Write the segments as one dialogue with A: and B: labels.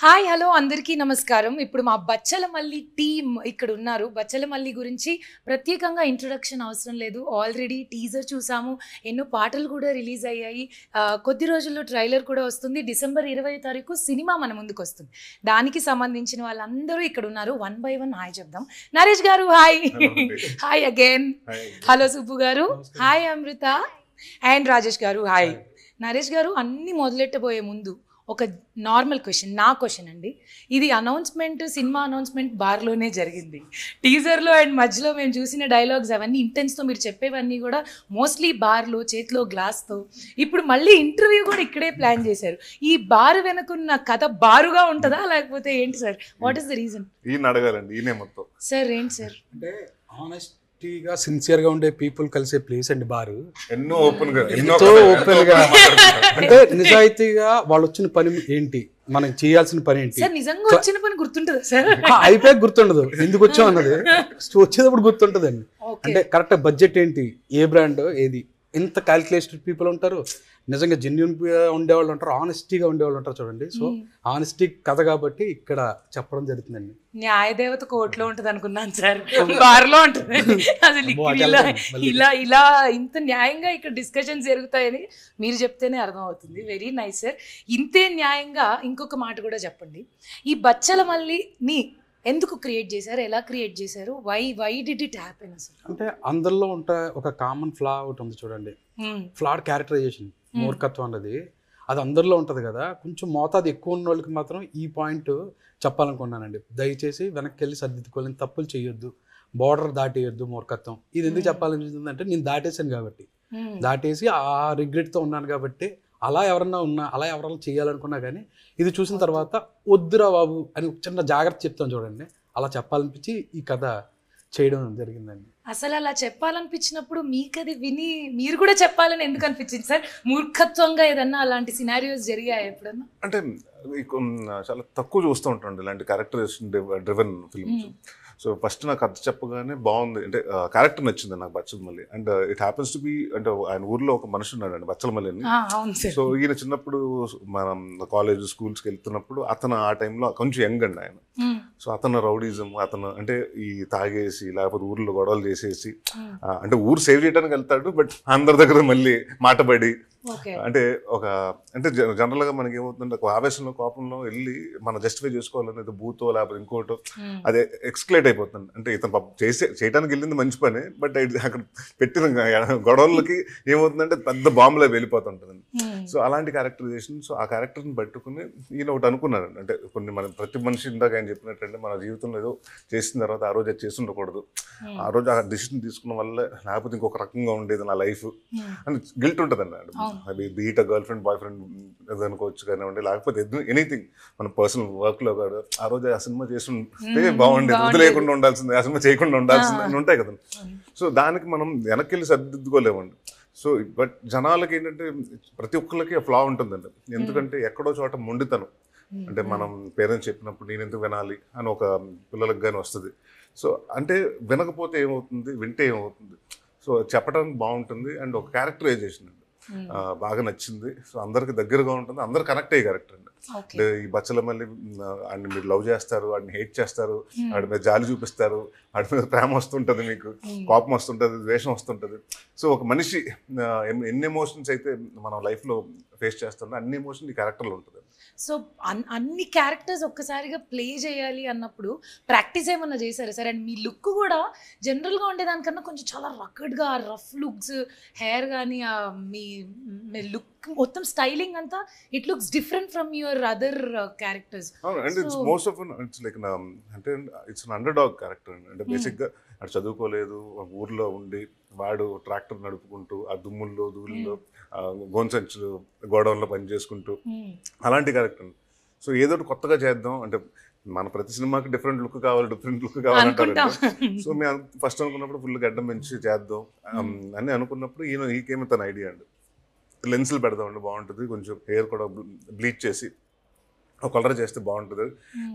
A: Hi hello అందరికీ నమస్కారం. ఇప్పుడు మా బచ్చలమల్లి టీమ్ ఇక్కడ ఉన్నారు. బచ్చలమల్లి గురించి ప్రత్యేకంగా ఇంట్రొడక్షన్ అవసరం లేదు. ఆల్రెడీ టీజర్ చూసాము, ఎన్నో పాటలు కూడా రిలీజ్ అయ్యాయి. కొద్ది రోజుల్లో ట్రైలర్ కూడా వస్తుంది. డిసెంబర్ 20వ తారీఖు సినిమా మన ముందుకు వస్తుంది. దానికి సంబంధించిన వాళ్ళందరూ ఇక్కడ ఉన్నారు. వన్ బై వన్ హాయ్ చెప్దాం. నరేష్ గారు hi. Hi again. Hello Subbu గారు హాయ్. అమృత అండ్ రాజేష్ గారు హాయ్. నరేష్ గారు, అన్ని మొదలెట్టబోయే ముందు ఒక నార్మల్ క్వశ్చన్, నా క్వశ్చన్ అండి. ఇది అనౌన్స్మెంట్, సినిమా అనౌన్స్మెంట్ బార్లోనే జరిగింది. టీజర్లో అండ్ మధ్యలో మేము చూసిన డైలాగ్స్ అవన్నీ ఇంటెన్స్తో మీరు చెప్పేవన్నీ కూడా మోస్ట్లీ బార్లో, చేతిలో గ్లాస్తో. ఇప్పుడు మళ్ళీ ఇంటర్వ్యూ కూడా ఇక్కడే ప్లాన్ చేశారు. ఈ బార్ వెనుకున్న కథ బారుగా ఉంటుందా లేకపోతే ఏంటి sir? What is the reason?
B: ఈయన అడగాలండి, ఈయనే మొత్తం.
A: సార్ ఏంటి సార్?
C: అంటే ఆనెస్టీగా సిన్సియర్ గా ఉండే పీపుల్ కలిసే ప్లేస్ అండి బారు.
B: ఎన్నో ఓపెన్ గా
C: అంటే నిజాయితీగా వాళ్ళు వచ్చిన పని ఏంటి, మనం చేయాల్సిన పని ఏంటి,
A: సార్ నిజంగా వచ్చిన పని గుర్తుంటుందా సార్?
C: అయిపోయాక గుర్తుండదు, ఎందుకు వచ్చాం అన్నది వచ్చేటప్పుడు గుర్తుంటదండి. అంటే కరెక్ట్ బడ్జెట్ ఏంటి, ఏ బ్రాండ్ ఏది, ఎంత క్యాల్కులేటెడ్ పీపుల్ ఉంటారు, నిజంగా జెన్యున్ ఉండేవాళ్ళు ఉంటారు, ఆనెస్టీగా ఉండేవాళ్ళు ఉంటారు. చూడండి, సో ఆనెస్టీ కథ కాబట్టి ఇక్కడ చెప్పడం జరుగుతుందండి.
A: న్యాయదేవత కోర్టులో ఉంటుంది అనుకున్నాను సార్, బార్లో ఉంటుంది. అసలు ఇలా ఇలా ఇంత న్యాయంగా ఇక్కడ డిస్కషన్స్ జరుగుతాయని మీరు చెప్తేనే అర్థమవుతుంది. Very nice sir. ఇంతే న్యాయంగా ఇంకొక మాట కూడా చెప్పండి. ఈ బచ్చలమల్లిని ఎందుకు క్రియేట్ చేశారు, ఎలా క్రియేట్ చేశారు, వై డిడ్ ఇట్ హ్యాపెన్ అసలు?
C: అంటే అందరిలో ఉంటే ఒక కామన్ ఫ్లా ఒకటి ఉంది చూడండి, ఫ్లాడ్ క్యారెక్టరైజేషన్, మూర్ఖత్వం అన్నది అది అందరిలో ఉంటుంది కదా. కొంచెం మోతాదు ఎక్కువ ఉన్న వాళ్ళకి మాత్రం ఈ పాయింట్ చెప్పాలనుకున్నానండి. దయచేసి వెనక్కి వెళ్ళి సర్దిద్దుకోవాలని, తప్పులు చేయొద్దు, బార్డర్ దాటేయొద్దు మూర్ఖత్వం. ఇది ఎందుకు చెప్పాలనిపించింది అంటే, నేను దాటేసాను కాబట్టి, దాటేసి ఆ రిగ్రెట్తో ఉన్నాను కాబట్టి. అలా ఎవరన్నా చేయాలనుకున్నా కానీ ఇది చూసిన తర్వాత వద్దురా బాబు అని చిన్న జాగ్రత్త చెప్తాను చూడండి, అలా చెప్పాలనిపించి ఈ కథ చేయడం జరిగిందండి.
A: అసలు అలా చెప్పాలనిపించినప్పుడు మీకు అది విని మీరు కూడా చెప్పాలని ఎందుకు అనిపించింది సార్? మూర్ఖత్వంగా ఏదన్నా అలాంటి సినారియోస్ జరిగాయి ఎప్పుడన్నా?
B: అంటే చాలా తక్కువ చూస్తూ ఉంటాండి ఇలాంటి characterization driven films. So first నాకు కథ చెప్పగానే బాగుంది, అంటే క్యారెక్టర్ నచ్చింది నాకు Bachhalamalli. And it happens to be, అంటే ఆయన ఊర్లో ఒక మనిషి ఉన్నాడండి బచ్చలమల్లి అని. సో ఈయన చిన్నప్పుడు మనం కాలేజ్ స్కూల్స్కి వెళ్తున్నప్పుడు అతను ఆ టైంలో కొంచెం యంగ్ అండి ఆయన. సో అతను రౌడీజం, అతను అంటే ఈ తాగేసి లేకపోతే ఊర్లో గొడవలు చేసేసి, అంటే ఊరు సేవ్ చేయడానికి వెళ్తాడు, బట్ అందరి దగ్గర మళ్ళీ మాటపడి, అంటే అంటే జనరల్గా మనకి ఏమవుతుందంటే ఒక ఆవేశంలో, కోపంలో వెళ్ళి మనం జస్టిఫై చేసుకోవాలనేది బూతో లేకపోతే ఇంకోటో అదే ఎక్స్క్లేట్ అయిపోతుంది. అంటే ఇతను చేయడానికి వెళ్ళింది మంచి పని, బట్ అక్కడ పెట్టిన గొడవలకి ఏమవుతుందంటే పెద్ద బాంబులో వెళ్ళిపోతుంటుంది. సో అలాంటి క్యారెక్టరైజేషన్. సో ఆ క్యారెక్టర్ని పట్టుకుని ఈయన ఒకటి అనుకున్నాడు, అంటే కొన్ని మన ప్రతి మనిషి ఇందాక ఆయన చెప్పినట్టంటే మన జీవితంలో ఏదో చేసిన తర్వాత ఆ రోజు అది చేసి ఉండకూడదు, ఆ రోజు ఆ డిసిషన్ తీసుకున్న వల్ల లేకపోతే ఇంకొక రకంగా ఉండేది నా లైఫ్ అని గిల్ట్ ఉంటుంది అన్నాడు. అది beat girl friend boy friend అనుకోవచ్చు కానివ్వండి, లేకపోతే ఎనీథింగ్ మన పర్సనల్ వర్క్లో కాదు, ఆ రోజు ఆ సినిమా చేస్తుంటే బాగుండేది, వదిలేయకుండా ఉండాల్సిందే, ఆ సినిమా చేయకుండా ఉండాల్సిందే అని ఉంటాయి కదా. సో దానికి మనం వెనక్కి వెళ్ళి సర్దిద్దుకోలేమండి. సో బట్ జనాలకి ఏంటంటే ప్రతి ఒక్కరికి ఫ్లా ఉంటుందండి, ఎందుకంటే ఎక్కడో చోట మొండితనం, అంటే మనం పేరెంట్స్ చెప్పినప్పుడు నేను ఎందుకు వినాలి అని ఒక పిల్లలకు కానీ వస్తుంది. సో అంటే వినకపోతే ఏమవుతుంది, వింటే ఏమవుతుంది. సో చెప్పడానికి బాగుంటుంది. అండ్ ఒక క్యారెక్టరైజేషన్ అండి బాగా నచ్చింది. సో అందరికి దగ్గరగా ఉంటుంది, అందరు కనెక్ట్ అయ్యే క్యారెక్టర్ అండి. అంటే ఈ బచ్చలమల్లి వాడిని మీరు లవ్ చేస్తారు, వాడిని హేట్ చేస్తారు, వాడి మీద జాలి చూపిస్తారు, వాడి మీద ప్రేమ వస్తుంటుంది, మీకు కోపం వస్తుంటుంది, ద్వేషం వస్తుంటుంది. సో ఒక మనిషి ఎన్ని ఎమోషన్స్ అయితే మనం లైఫ్లో ఫేస్ చేస్తుందో అన్ని ఎమోషన్ ఈ క్యారెక్టర్లో ఉంటుంది.
A: సో అన్ని క్యారెక్టర్స్ ఒక్కసారిగా ప్లే చేయాలి అన్నప్పుడు ప్రాక్టీస్ ఏమన్నా చేశారా సార్? అండ్ మీ లుక్ కూడా జనరల్గా ఉండేదానికన్నా కొంచెం చాలా రకడ్గా, రఫ్ లుక్స్, హెయిర్ కానీ మీ లుక్ మొత్తం స్టైలింగ్ అంతా it looks different from your other characters.
B: And it's most of it's like అంటే it's an underdog character. అంటే బేసిక్గా అటు చదువుకోలేదు, ఊర్లో ఉండి వాడు ట్రాక్టర్ నడుపుకుంటూ ఆ దుమ్ముల్లో ధూళిలో గోన్సంచులు గోడౌన్లో పని చేసుకుంటూ అలాంటి క్యారెక్టర్. సో ఏదో కొత్తగా చేద్దాం, అంటే మన ప్రతి సినిమాకి డిఫరెంట్ లుక్ కావాలంటారు. సో మేము ఫస్ట్ అనుకున్నప్పుడు ఫుల్ గడ్డం పెంచి చేద్దాం అని అనుకున్నప్పుడు ఈకేమో తన ఐడియా అండి, లెన్సులు పెడదామండి బాగుంటుంది, కొంచెం హెయిర్ కూడా బ్లీచ్ చేసి ఒక కలర్ చేస్తే బాగుంటుంది,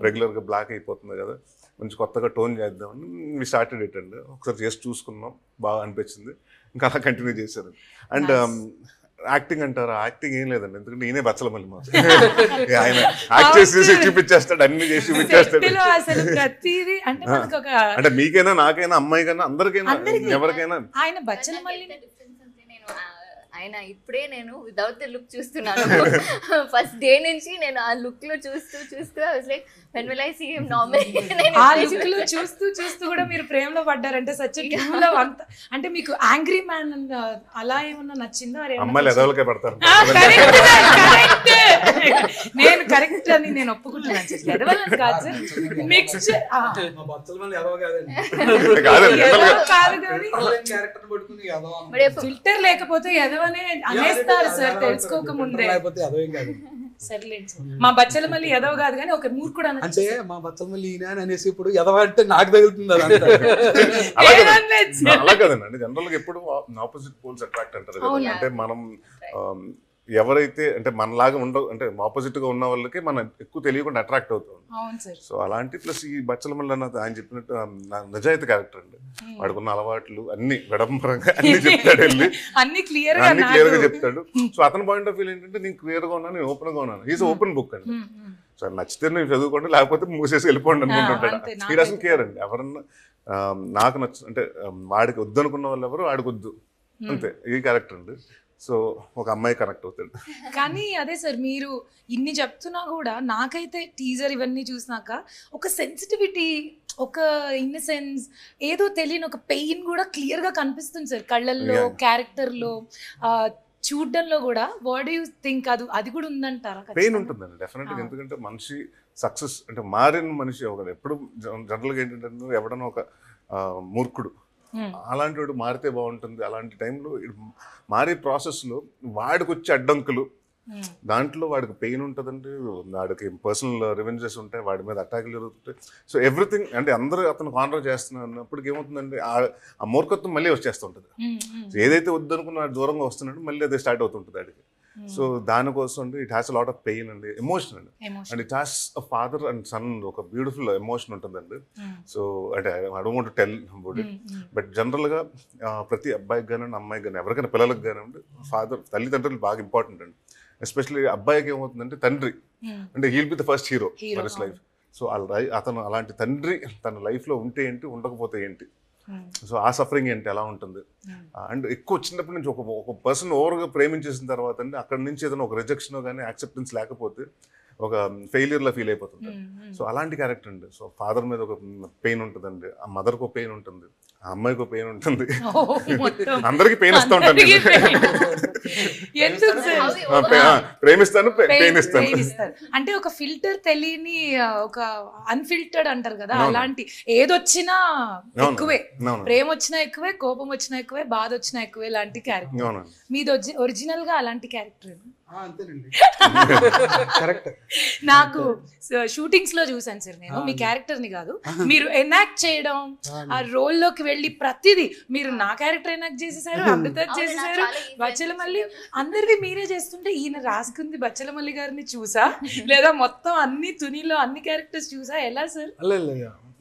B: రెగ్యులర్గా బ్లాక్ అయిపోతుంది కదా, కొంచెం కొత్తగా టోన్ చేద్దామని వి స్టార్టెడ్ ఇట్ అండి. ఒకసారి చేసి చూసుకున్నాం, బాగా అనిపించింది, ఇంకా అలా కంటిన్యూ చేశారు. అండ్ యాక్టింగ్ అంటారా, యాక్టింగ్ ఏం లేదండి, ఎందుకంటే నేనే బచ్చల మళ్ళీ మాకు ఆయన యాక్ట్ చేసి చూపించేస్తాడు, అన్ని చేసి చూపించేస్తాడు.
A: అసలు ప్రతిదీ అంటే మనకు ఒక
B: అంటే మీకైనా నాకైనా అమ్మాయి కన్నా అందరికైనా ఎవరికైనా
A: ఆయన బచ్చల మళ్ళీ
D: ఆయన ఇప్పుడే నేను వితౌట్ ద లుక్ చూస్తున్నాను. ఫస్ట్ డే నుంచి నేను ఆ లుక్ లో చూస్తూ I was like when will I see him normally?
A: ఆ లుక్ లో చూస్తూ కూడా మీరు ప్రేమలో పడ్డారంటే సచ్ ట్రూ లవ్. అంత అంటే మీకు యాంగ్రీ మ్యాన్ అలా ఏమన్నా నచ్చిందో?
B: అమ్మాయిలు ఎదవలకే పడతారు.
A: నేను కరెక్ట్ అని నేను ఒప్పుకుంటున్నాను సార్, ఎదవలని కాదు సార్, మిక్స్ ఫిల్టర్ లేకపోతే ఎదవనే అనేస్తారు సార్ తెలుసుకోకముందే. సర్లేండి సార్, మా బచ్చల మళ్ళీ ఎదవ కాదు కానీ ఒక మూర్ఖుడు
C: అంటే మా బచ్చల మళ్ళీ ఈయన అనేసి ఇప్పుడు ఎదవ అంటే నాకు తగులుతుంది.
B: అలా కదండి, జనరల్ గా ఎప్పుడు ఆపోజిట్ పోల్స్ అట్రాక్ట్ అంటారు కదా. అంటే మనం ఎవరైతే అంటే మనలాగా అంటే ఆపోజిట్ గా ఉన్న వాళ్ళకి మనం ఎక్కువ తెలియకుండా అట్రాక్ట్ అవుతాం. సో అలాంటి ప్లస్ ఈ బచ్చల మళ్ళీ ఆయన చెప్పినట్టు నిజాయితీ క్యారెక్టర్ అండి. వాడుకున్న అలవాట్లు అన్ని విడంబరంగా అన్ని చెప్తాడు, వెళ్ళి అన్ని క్లియర్ గా చెప్తాడు. సో అతని పాయింట్ ఆఫ్ వ్యూ ఏంటంటే నేను క్లియర్ గా ఉన్నాను, నేను ఓపెన్ గా ఉన్నాను. ఈజ్ ఓపెన్ బుక్ అండి. సో నచ్చితే నేను చదువుకోండి, లేకపోతే మూసేసి వెళ్ళిపోండి అనుకుంటుంటాడు. ఈ డజంట్ కేర్ అండి. ఎవరన్నా నాకు అంటే వాడికి వద్దు అనుకున్న వాళ్ళు ఎవరు వాడికి వద్దు, అంతే. ఈ క్యారెక్టర్ అండి. సో ఒక అమ్మాయి కనెక్ట్ అవుతాడు.
A: కానీ అదే సార్, మీరు ఇన్ని చెప్తున్నా కూడా నాకైతే టీజర్ ఇవన్నీ చూసినాక ఒక సెన్సిటివిటీ, ఒక ఇన్నసెన్స్, ఏదో తెలియని ఒక పెయిన్ కూడా క్లియర్ గా కనిపిస్తుంది సార్ కళ్ళల్లో, క్యారెక్టర్లో, చూడడంలో కూడా. What do you think? అది కూడా ఉందంటారా?
B: పెయిన్ ఉంటుందండి డెఫినెట్గా. ఎందుకంటే మనిషి సక్సెస్ అంటే మారిన మనిషి ఒక ఎప్పుడు జనరల్గా ఏంటంటే ఎవడన్నా ఒక మూర్ఖుడు అలాంటి వాడు మారితే బాగుంటుంది. అలాంటి టైంలో మారే ప్రాసెస్లో వాడికి వచ్చే అడ్డంకులు, దాంట్లో వాడికి పెయిన్ ఉంటుందండి, వాడికి పర్సనల్ రివెంజెస్ ఉంటాయి, వాడి మీద అటాకులు జరుగుతుంటాయి. సో ఎవ్రీథింగ్ అంటే అందరూ అతను కాన్ఫర్ చేస్తున్నారు అన్నప్పటికి ఏమవుతుందండి, ఆ మూర్ఖత్వం మళ్ళీ వచ్చేస్తుంటుంది. ఏదైతే వద్దనుకున్న వాడు దూరంగా వస్తున్నాడు, మళ్ళీ అదే స్టార్ట్ అవుతుంటుంది వాడికి. సో దానికోసం అండి it has a lot of pain అండి, ఎమోషన్ అండి. And it has a father and son, ఒక బ్యూటిఫుల్ ఎమోషన్ ఉంటుందండి. సో అంటే I don't want to tell about it, but జనరల్గా ప్రతి అబ్బాయికి కానివ్వండి, అమ్మాయికి కానీ, ఎవరికైనా పిల్లలకు కానివ్వండి, తల్లిదండ్రులు బాగా ఇంపార్టెంట్ అండి. ఎస్పెషల్లీ అబ్బాయికి ఏమవుతుందంటే తండ్రి అంటే he'll be the first hero for his life. So అతను అలాంటి తండ్రి తన లైఫ్లో ఉంటే ఏంటి, ఉండకపోతే ఏంటి, సో ఆ సఫరింగ్ ఏంటి, ఎలా ఉంటుంది. అండ్ ఎక్కువ చిన్నప్పటి నుంచి ఒక పర్సన్ ఓవర్గా ప్రేమించేసిన తర్వాత అండి అక్కడి నుంచి ఏదైనా ఒక రిజెక్షన్ కానీ యాక్సెప్టెన్స్ లేకపోతే ఒక ఫెయిలియర్లా ఫీల్ అయిపోతుంది. సో అలాంటి క్యారెక్టర్ అండి. సో ఫాదర్ మీద ఒక పెయిన్ ఉంటుందండి, ఆ మదర్కి ఒక పెయిన్ ఉంటుంది, ఆ అమ్మాయికి ఒక పెయిన్ ఉంటుంది, అందరికి పెయిన్ ఇస్తూ ఉంటాను. ప్రేమిస్తాను, పెయిన్ ఇస్తాను.
A: అంటే ఒక ఫిల్టర్ తెలియని, ఒక అన్ఫిల్టర్డ్ అంటారు కదా, అలాంటి ఏదొచ్చినా ఎక్కువే, ప్రేమ వచ్చినా ఎక్కువే, కోపం వచ్చినా ఎక్కువే, బాధ వచ్చినా ఎక్కువే లాంటి క్యారెక్టర్ మీది. ఒరిజినల్ గా అలాంటి క్యారెక్టర్ నాకు షూటింగ్స్ లో చూసాను సార్ నేను. మీ క్యారెక్టర్ ని కాదు, మీరు ఎనాక్ట్ చేయడం, ఆ రోల్ లోకి వెళ్ళి ప్రతిదీ మీరు నా క్యారెక్టర్ ఎనాక్ట్ చేసేసారు, అమృత చేసేసారు, బచ్చలమల్లి అందరివి మీరే చేస్తుంటే ఈయన రాసుకుంది బచ్చలమల్లి గారిని చూసా, లేదా మొత్తం అన్ని తునిలో అన్ని క్యారెక్టర్స్ చూసా, ఎలా సార్?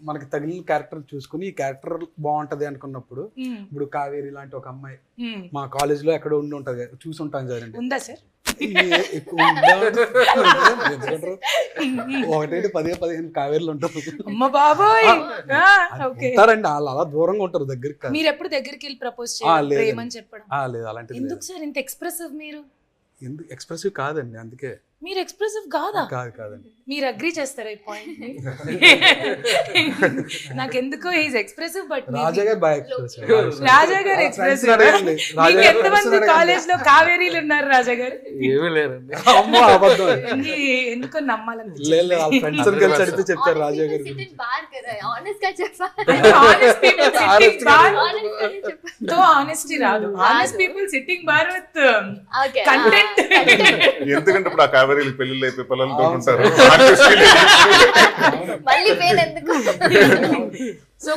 C: మనకి తగిలిన క్యారెక్టర్ చూసుకుని ఈ క్యారెక్టర్ బాగుంటది అనుకున్నప్పుడు, ఇప్పుడు కావేరి లాంటి ఒక అమ్మాయి మా కాలేజ్ లో ఎక్కడ ఉండి ఉంటది, చూసి ఉంటాను సార్.
A: ఉందా సార్?
C: ఒకటేంటి 10-15 కావేరీలు ఉంటారు.
A: అమ్మ బాబోయ్,
C: ఉంటారండి వాళ్ళు, అలా దూరంగా ఉంటారు, దగ్గరికి.
A: మీరు ఎప్పుడు దగ్గరికి వెళ్ళి ప్రపోజ్ చేయమని చెప్పడం?
C: లేదు అలాంటిది.
A: ఎందుకు సార్ ఇంత ఎక్స్ప్రెసివ్? మీరు
C: ఎందుకు ఎక్స్ప్రెసివ్ కాదండి, అందుకే.
A: మీరు ఎక్స్ప్రెసివ్ కాదా?
C: కాదండి.
A: మీరు అగ్రీ చేస్తారా ఈ పాయింట్ ని? నాకెందుకో ఈజ్ ఎక్స్ప్రెసివ్, బట్
C: రాజా గారు బాగా ఎక్స్ప్రెసివ్.
A: రాజా గారు ఎక్స్ప్రెసివ్. మీకు ఎంతమంది కాలేజ్ లో కావేరీలు ఉన్నారు రాజా గారు?
C: ఏమీ లేరండి. అమ్మో అబద్ధం.
A: ఎందుకో నమ్మాలని
C: లేదు, వాళ్ళ ఫ్రెండ్స్ కలిసి అడిగితే చెప్తారు రాజా గారు.
A: ఆనెస్టీ రాదు. Honest people sitting bar with content.
B: ఎందుకంటే ఇప్పుడు ఆ కావేరీలు పెళ్లిళ్ళు అయిపోయి పిల్లలతో ఉంటారు.
A: సో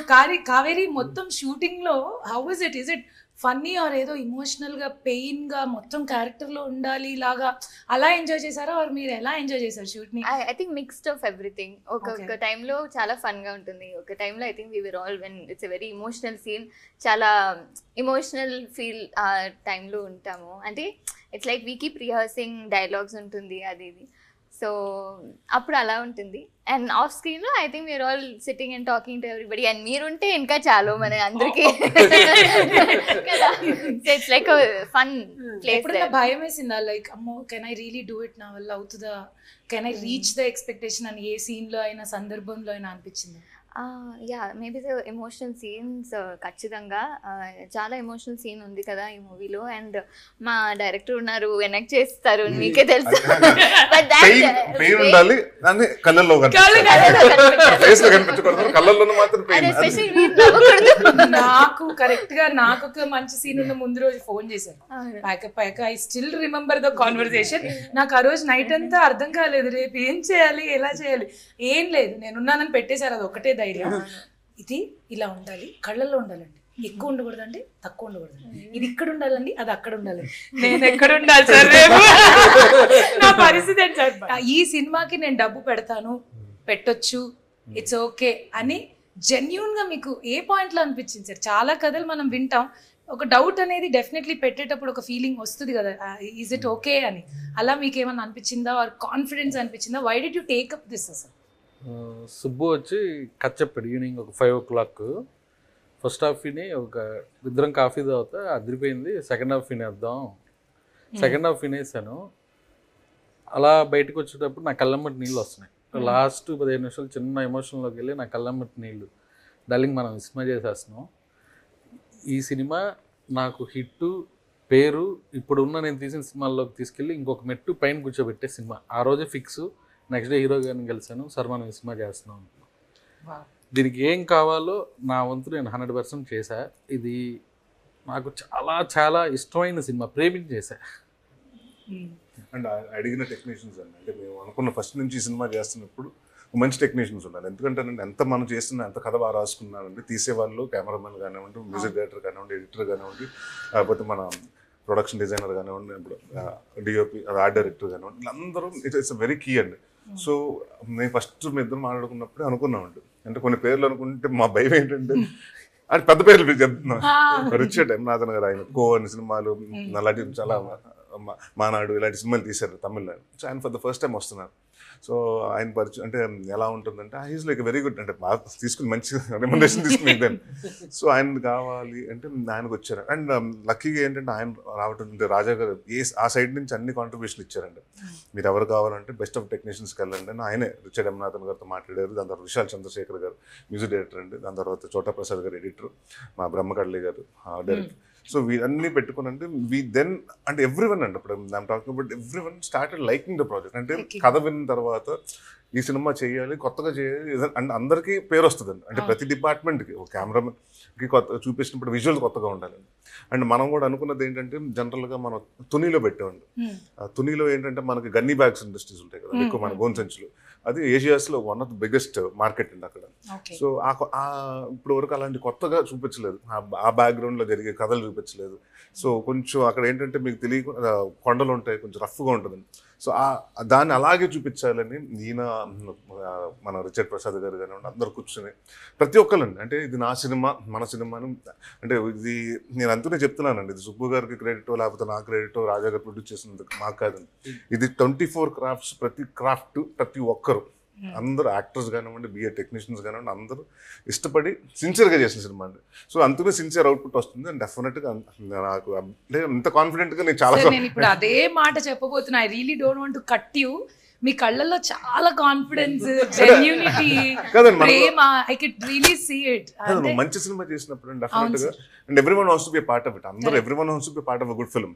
A: కావేరి మొత్తం షూటింగ్ లో how is it? Is it funny or ఏదో ఇమోషనల్ గా, పెయిన్ గా, మొత్తం క్యారెక్టర్ లో ఉండాలి లాగా అలా ఎంజాయ్ చేశారా? ఆర్ మీరు ఎలా ఎంజాయ్ చేశారు షూట్ ని?
D: I think mixed of everything. ఒక టైంలో చాలా ఫన్ గా ఉంటుంది, ఒక టైంలో I think we were all when it's a very emotional scene, చాలా ఇమోషనల్ ఫీల్ ఆ టైంలో ఉంటాము. అంటే it's like we keep rehearsing dialogues ఉంటుంది అది ఇది. సో అప్పుడు అలా ఉంటుంది. అండ్ ఆఫ్ స్క్రీన్లో I think we're all sitting and talking to everybody. And మీరుంటే ఇంకా చాలు మన అందరికీ. It's like fun place.
A: భయం వేసిందా లైక్ అమ్మో can I really do it, నా వల్ల అవుతుందా, can I reach the expectation అని ఏ సీన్లో అయినా సందర్భంలో అయినా అనిపించింది?
D: Yeah maybe the emotional scenes ఖచ్చితంగా చాలా ఎమోషనల్ సీన్ ఉంది కదా ఈ మూవీలో. అండ్ మా డైరెక్టర్ ఉన్నారు, వెనక్కి చేస్తారు, మీకే తెలుసు.
B: పెయిన్ ఉండాలి కానీ కళ్ళల్లో
A: నాకు కరెక్ట్ గా నాకు ఒక మంచి సీన్ ఉన్న ముందు రోజు ఫోన్ చేశాను పైక I still remember the conversation. నాకు ఆ రోజు నైట్ అంతా అర్థం కాలేదు రేపు ఏం చేయాలి ఎలా చేయాలి, ఏం లేదు నేనున్నానని పెట్టేశారు. అది ఒకటే ధైర్యం, ఇది ఇలా ఉండాలి, కళ్ళల్లో ఉండాలండి, ఎక్కువ ఉండకూడదండి తక్కువ ఉండకూడదండి, ఇది ఇక్కడ ఉండాలండి అది అక్కడ ఉండాలి, నేను ఎక్కడ ఉండాలి సార్ రేపు నా పరిస్థితి ఏంటి సార్. ఈ సినిమాకి నేను డబ్బు పెడతాను పెట్టొచ్చు ఇట్స్ ఓకే అని జెన్యూన్ గా మీకు ఏ పాయింట్ లో అనిపించింది సార్? చాలా కథలు మనం వింటాం, ఒక డౌట్ అనేది డెఫినెట్లీ పెట్టేటప్పుడు ఒక ఫీలింగ్ వస్తుంది కదా, ఈజ్ ఇట్ ఓకే అని. అలా మీకు ఏమన్నా అనిపించిందా ఆర్ కాన్ఫిడెన్స్ అనిపించిందా? Why did you take up this అసలు?
E: సుబ్బు వచ్చి కథ చెప్పాడు ఈవినింగ్ ఒక 5 o'clock. ఫస్ట్ హాఫ్ విని ఒక ఇద్దరం కాఫీ తాగితే అదిరిపోయింది, సెకండ్ హాఫ్ వినేద్దాం. సెకండ్ హాఫ్ వినేసాను. అలా బయటకు వచ్చేటప్పుడు నా కళ్ళమ్మటి నీళ్ళు వస్తున్నాయి. లాస్ట్ 15 నిమిషాలు చిన్న ఎమోషన్లోకి వెళ్ళి నా కళ్ళమ్మటి నీళ్ళు, డార్లింగ్ మనం సినిమా చేసేస్తున్నాం, ఈ సినిమా నాకు హిట్టు పేరు ఇప్పుడు ఉన్న నేను తీసిన సినిమాల్లోకి తీసుకెళ్ళి ఇంకొక మెట్టు పైన కూర్చోబెట్టే సినిమా. ఆ రోజే ఫిక్స్. నెక్స్ట్ డే హీరో గారిని కలిసాను, సార్ మనం సినిమా చేస్తున్నాం, దీనికి ఏం కావాలో నా వంతు నేను 100% చేశా. ఇది నాకు చాలా చాలా ఇష్టమైన సినిమా, ప్రేమించి చేశా.
B: అండ్ అడిగిన టెక్నీషియన్స్ అండి, అంటే మేము అనుకున్న ఫస్ట్ నుంచి సినిమా చేస్తున్నప్పుడు మంచి టెక్నీషియన్స్ ఉండాలి. ఎందుకంటే ఎంత మనం చేస్తున్నా ఎంత కథ బాగా రాసుకున్నానండి, తీసేవాళ్ళు కెమెరామెన్ కానివ్వండి, మ్యూజిక్ డైరెక్టర్ కానివ్వండి, ఎడిటర్ కానివ్వండి, లేకపోతే మన ప్రొడక్షన్ డిజైనర్ కానివ్వండి, ఇప్పుడు డిఓపి ఆర్ట్ డైరెక్టర్ కానివ్వండి, వీళ్ళందరూ ఇట్స్ వెరీ కీ అండి. సో నేను ఫస్ట్ మీ ఇద్దరు మాట్లాడుకున్నప్పుడే అనుకున్నామండి, అంటే కొన్ని పేర్లు అనుకుంటే మా భయం ఏంటంటే అది పెద్ద పేర్లు చెప్తున్నాం. రిచర్డ్ నాథన్ గారు ఆయన కో అని సినిమాలు అలాంటి చాలా మానాడు ఇలాంటి సినిమాలు తీశారు తమిళ్లో. సో ఆయన ఫర్ ద ఫస్ట్ టైం వస్తున్నారు. సో ఆయన పరిచయం అంటే ఎలా ఉంటుందంటే ఈజ్ లైక్ వెరీ గుడ్, అంటే బాగా తీసుకుని మంచి రెకమెండేషన్ తీసుకుని ఇద్దాను. సో ఆయన కావాలి అంటే ఆయనకు వచ్చారు. అండ్ లక్కీగా ఏంటంటే ఆయన రావటం రాజా గారు ఆ సైడ్ నుంచి అన్ని కాంట్రిబ్యూషన్ ఇచ్చారండి. మీరు ఎవరు కావాలంటే బెస్ట్ ఆఫ్ టెక్నీషియన్స్కి వెళ్ళండి అని ఆయనే రిచర్డ్ నాథన్ గారితో మాట్లాడారు. దాని తర్వాత విశాల్ చంద్రశేఖర్ గారు మ్యూజిక్ డైరెక్టర్ అండి, దాని తర్వాత చోటా ప్రసాద్ గారు ఎడిటర్, మా బ్రహ్మకడ్లి గారు డైరెక్టర్. సో వీరన్నీ పెట్టుకుని వీ దెన్ అంటే ఎవ్రీవన్ అండి, ఇప్పుడు I'm talking about everyone started liking the project. అంటే కథ విన్న తర్వాత ఈ సినిమా చేయాలి, కొత్తగా చేయాలి అండ్ అందరికీ పేరు వస్తుందండి. అంటే ప్రతి డిపార్ట్మెంట్కి ఒక కెమెరామెన్కి కొత్త చూపించినప్పుడు విజువల్ కొత్తగా ఉండాలండి. అండ్ మనం కూడా అనుకున్నది ఏంటంటే జనరల్గా మనం తునిలో పెట్టామండి. తునిలో ఏంటంటే మనకి గన్నీ బ్యాగ్స్ ఇండస్ట్రీస్ ఉంటాయి కదా, ఎక్కువ మన గోన్ సంచులు, అది ఏషియాస్లో one of the biggest market అండి అక్కడ. సో ఇప్పుడు వరకు అలాంటి కొత్తగా చూపించలేదు, ఆ బ్యాక్గ్రౌండ్లో జరిగే కథలు చూపించలేదు. సో కొంచెం అక్కడ ఏంటంటే మీకు తెలియకుండా కొండలు ఉంటాయి, కొంచెం రఫ్గా ఉంటుంది. సో దాన్ని అలాగే చూపించాలని ఈయన మన రిచర్డ్ ప్రసాద్ గారు కానివ్వండి అందరు కూర్చొని ప్రతి ఒక్కరండి, అంటే ఇది నా సినిమా మన సినిమాని, అంటే ఇది నేను అంతనే చెప్తున్నానండి, ఇది సుబ్బు గారికి క్రెడిటో లేకపోతే నా క్రెడిటో రాజా గారు ప్రొడ్యూస్ చేసినందుకు మాకు కాదండి. ఇది 24 క్రాఫ్ట్స్, ప్రతి క్రాఫ్ట్ ప్రతి ఒక్కరు అందరూ యాక్టర్స్ కానివ్వండి, బిఏ టెక్నీషియన్స్ కానివ్వండి అందరూ ఇష్టపడి సిన్సియర్గా చేసిన సినిమా అండి. సో అంతనే సిన్సియర్ అవుట్పుట్ వస్తుంది. అండ్ డెఫినెట్గా నాకు అంటే ఇంత కాన్ఫిడెంట్గా నేను చాలా
A: నేను ఇప్పుడు అదే మాట చెప్పబోతున్నా. I really don't want to cut you. మీ కళ్ళల్లో చాలా కాన్ఫిడెన్స్, జెన్యూనిటీ, ప్రేమ, I can really see it.
B: మంచి సినిమా చేసినప్పుడు డెఫినెట్ గా and everyone wants to be part of it. అందరూ everyone wants to be part of a good film.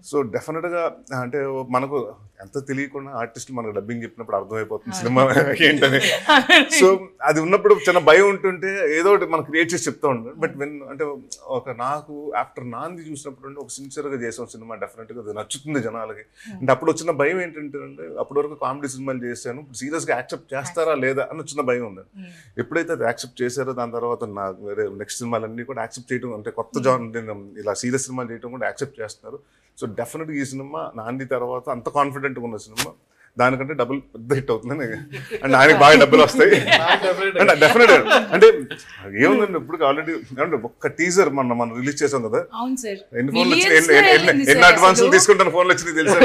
B: So definite గా అంటే మనకు ఎంత తెలియకుండా ఆర్టిస్ట్ మనకు డబ్బింగ్ చెప్పినప్పుడు అర్థమైపోతుంది సినిమా ఏంటని. సో అది ఉన్నప్పుడు చిన్న భయం ఉంటుంటే ఏదో ఒకటి మనం క్రియేట్ చేసి చెప్తా ఉంటాం. బట్ వెన్ అంటే నాకు ఆఫ్టర్ నాంది చూసినప్పుడు ఒక సిన్సియర్ గా చేసాం సినిమా, డెఫినెట్ గా అది నచ్చుతుంది జనాలకి. అంటే అప్పుడు వచ్చిన భయం ఏంటంటే అప్పటి వరకు కామెడీ సినిమాలు చేశాను, సీరియస్గా యాక్సెప్ట్ చేస్తారా లేదా అని వచ్చిన భయం ఉంది. ఎప్పుడైతే అది యాక్సెప్ట్ చేశారో దాని తర్వాత నాకు వేరే నెక్స్ట్ సినిమాలన్నీ కూడా యాక్సెప్ట్ చేయడం, అంటే కొత్త ఇలా సీరియస్ సినిమాలు చేయడం కూడా యాక్సెప్ట్ చేస్తున్నారు. సో డెఫినెట్గా ఈ సినిమా నాంది తర్వాత అంత కాన్ఫిడెంట్గా ఉన్న సినిమా. దానికంటే డబుల్ పెద్ద హిట్ అవుతుందని అండ్ ఆయనకి బాగా డబ్బులు వస్తాయి అంటే డెఫినెట్ అంటే ఏముందండి ఇప్పుడు ఆల్రెడీ ఒక్క టీజర్ మనం రిలీజ్ చేసాం కదా,
A: అవును సార్,
B: ఎన్ని ఫోన్లు ఎన్ని అడ్వాన్స్ తీసుకుంటాను ఫోన్లు వచ్చినాయి తెలుసా,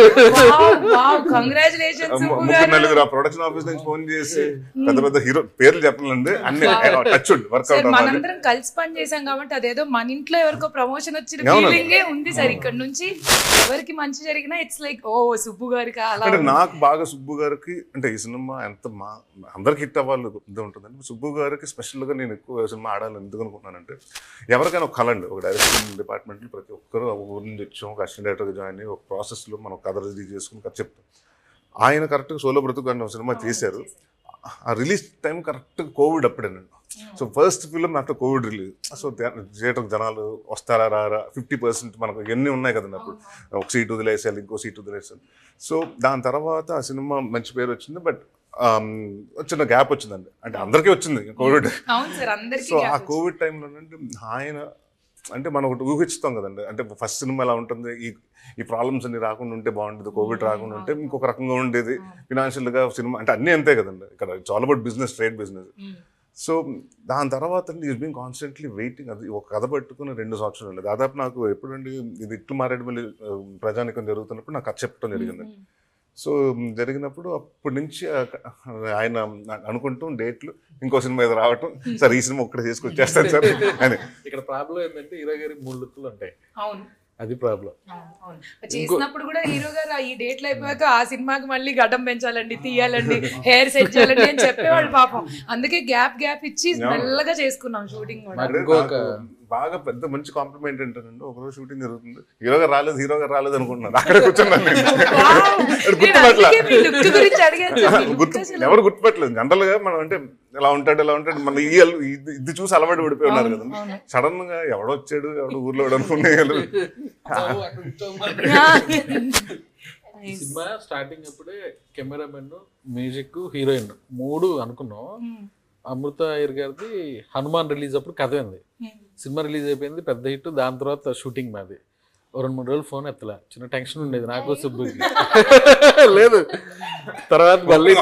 A: కంగ్రాచులేషన్స్.
B: 3-4 ఆ ప్రొడక్షన్ ఆఫీస్ నుంచి ఫోన్ చేసి పెద్ద పెద్ద హీరో పేర్లు చెప్పాలండి, అన్ని టచ్ వర్కౌట్.
A: మనందరం కలిసి పని చేసాం కాబట్టి అదేదో మన ఇంట్లో ఎవరికో ప్రమోషన్ వచ్చిన ఫీలింగే ఉంది సార్. ఇక్కడ నుంచి ఎవరికి మంచి జరిగినా ఇట్స్ లైక్ ఓ సుబ్బు గారికి అలా.
B: అంటే నాకు బాగా సుబ్బు గారికి అంటే ఈ సినిమా ఎంత అందరికి హిట్ అవ్వాలి ఇది ఉంటుందండి. సుబ్బు గారికి స్పెషల్గా నేను ఎక్కువ సినిమా ఆడాలని ఎందుకు అనుకుంటున్నానంటే, ఎవరికైనా ఒక కళ అండి, ఒక డైరెక్షన్ డిపార్ట్మెంట్లో ప్రతి ఒక్కరు ఊరి నుంచి వచ్చాం, ఒక అసిస్టెంట్ డైరెక్టర్గా జాయిన్ అయ్యి ఒక ప్రాసెస్లో మనం కథ రిలీజ్ చేసుకుని కథ చెప్తాం. ఆయన కరెక్ట్గా సోలో బ్రతుకు అనే సినిమా చేశారు. ఆ రిలీజ్ టైం కరెక్ట్గా కోవిడ్ అప్పుడేనండి. So first film after Covid release. So థియేటర్కి జనాలు వస్తారా రారా 50% మనకు ఎన్ని ఉన్నాయి కదండి అప్పుడు, ఒక సీట్ వదిలేసాలి ఇంకో సీట్ వదిలేసాలి. సో దాని తర్వాత ఆ సినిమా మంచి పేరు వచ్చింది. బట్ చిన్న గ్యాప్ వచ్చిందండి, అంటే అందరికీ వచ్చింది కోవిడ్. సో ఆ కోవిడ్ టైంలోనంటే ఆయన అంటే మనం ఒకటి ఊహిస్తాం కదండి, అంటే ఫస్ట్ సినిమా ఎలా ఉంటుంది, ఈ ప్రాబ్లమ్స్ అన్ని రాకుండా ఉంటే బాగుండేది, కోవిడ్ రాకుండా ఉంటే ఇంకొక రకంగా ఉండేది ఫినాన్షియల్గా సినిమా అంటే అన్నీ అంతే కదండి. ఇక్కడ it's all about business, trade business. So దాని తర్వాత ఈజ్ బీన్ కాన్స్టెంట్లీ వెయిటింగ్. అది ఒక కథ పట్టుకుని 2 సంవత్సరాలు దాదాపు నాకు ఎప్పుడండి ఇది ఇట్లు మారేడుమల్లి ప్రజానికం జరుగుతున్నప్పుడు నాకు కథ చెప్పడం జరిగింది. సో జరిగినప్పుడు అప్పటి నుంచి ఆయన అనుకుంటూ డేట్లు ఇంకో సినిమా ఏదో రావటం, సార్ ఈ సినిమా ఒక్కడే చేసుకొచ్చేస్తాను సార్ అని.
E: ఇక్కడ ప్రాబ్లం ఏంటంటే హీరో గారి 3 లుక్లు ఉంటాయి, అది ప్రాబ్లం.
A: చేసినప్పుడు కూడా హీరో గారు ఈ డేట్లు అయిపోయాక ఆ సినిమాకి మళ్ళీ గడ్డం పెంచాలండి, తీయాలండి, హెయిర్ సెట్ చేయాలండి అని చెప్పేవాళ్ళు పాపం. అందుకే గ్యాప్ ఇచ్చి మెల్లగా చేసుకున్నాం షూటింగ్ కూడా.
B: బాగా పెద్ద మంచి కాంప్లిమెంట్ ఏంటంటే, ఒకరోజు షూటింగ్ జరుగుతుంది, హీరో గారు రాలేదు అనుకుంటున్నారు, అక్కడ కూర్చున్నాను ఎవరు గుర్తుపట్టలేదు. జనరల్ గా మనం అంటే ఎలా ఉంటాడు మన ఇది చూసి అలవాటు పడిపోయి ఉన్నారు కదా. సడన్ గా ఎవడొచ్చాడు ఎవడు ఊర్లో అనుకునే
E: సినిమా స్టార్టింగ్ అప్పుడే కెమెరామెన్, మ్యూజిక్, హీరోయిన్ 3 అనుకున్నాం. అమృత అయ్యర్ గారిది హనుమాన్ రిలీజ్ అప్పుడు కథ ఉంది. సినిమా రిలీజ్ అయిపోయింది, పెద్ద హిట్. దాని తర్వాత షూటింగ్ మాది. 2-3 రోజులు ఫోన్ ఎత్తలా, చిన్న టెన్షన్ ఉండేది నాకు, సుబ్బుకి లేదు. తర్వాత మళ్ళీ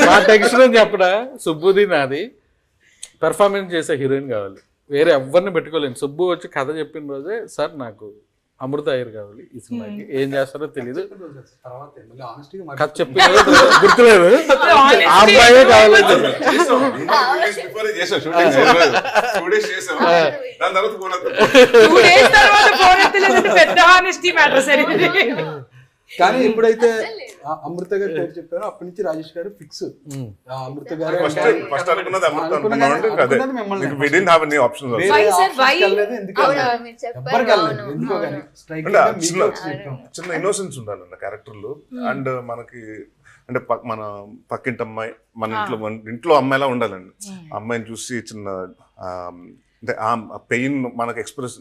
E: నా టెన్షన్ అని చెప్పడా, సుబ్బుది నాది పెర్ఫార్మెన్స్ చేసే హీరోయిన్ కావాలి, వేరే ఎవరిని పెట్టుకోలేను. సుబ్బు వచ్చి కథ చెప్పిన రోజే, సార్ నాకు అమృత అయ్యర్ కావాలి ఈ సినిమాకి, ఏం చేస్తారో తెలీదు, కథ చెప్పిన గుర్తులేదు, ఆ అమ్మాయే కావాలి.
C: కానీ ఎప్పుడైతే అమృత గారు పేరు చెప్పారో అప్పటి నుంచి రాజేష్ గారు ఫిక్స్. అమృత గారు
B: చిన్న ఇన్నోసెన్స్ ఉండాలన్న క్యారెక్టర్ లో. అండ్ మనకి అంటే మన పక్కింటి అమ్మాయి మన ఇంట్లో అమ్మాయిలా ఉండాలండి. అమ్మాయిని చూసి చిన్న అంటే ఆ పెయిన్ మనకు ఎక్స్ప్రెస్,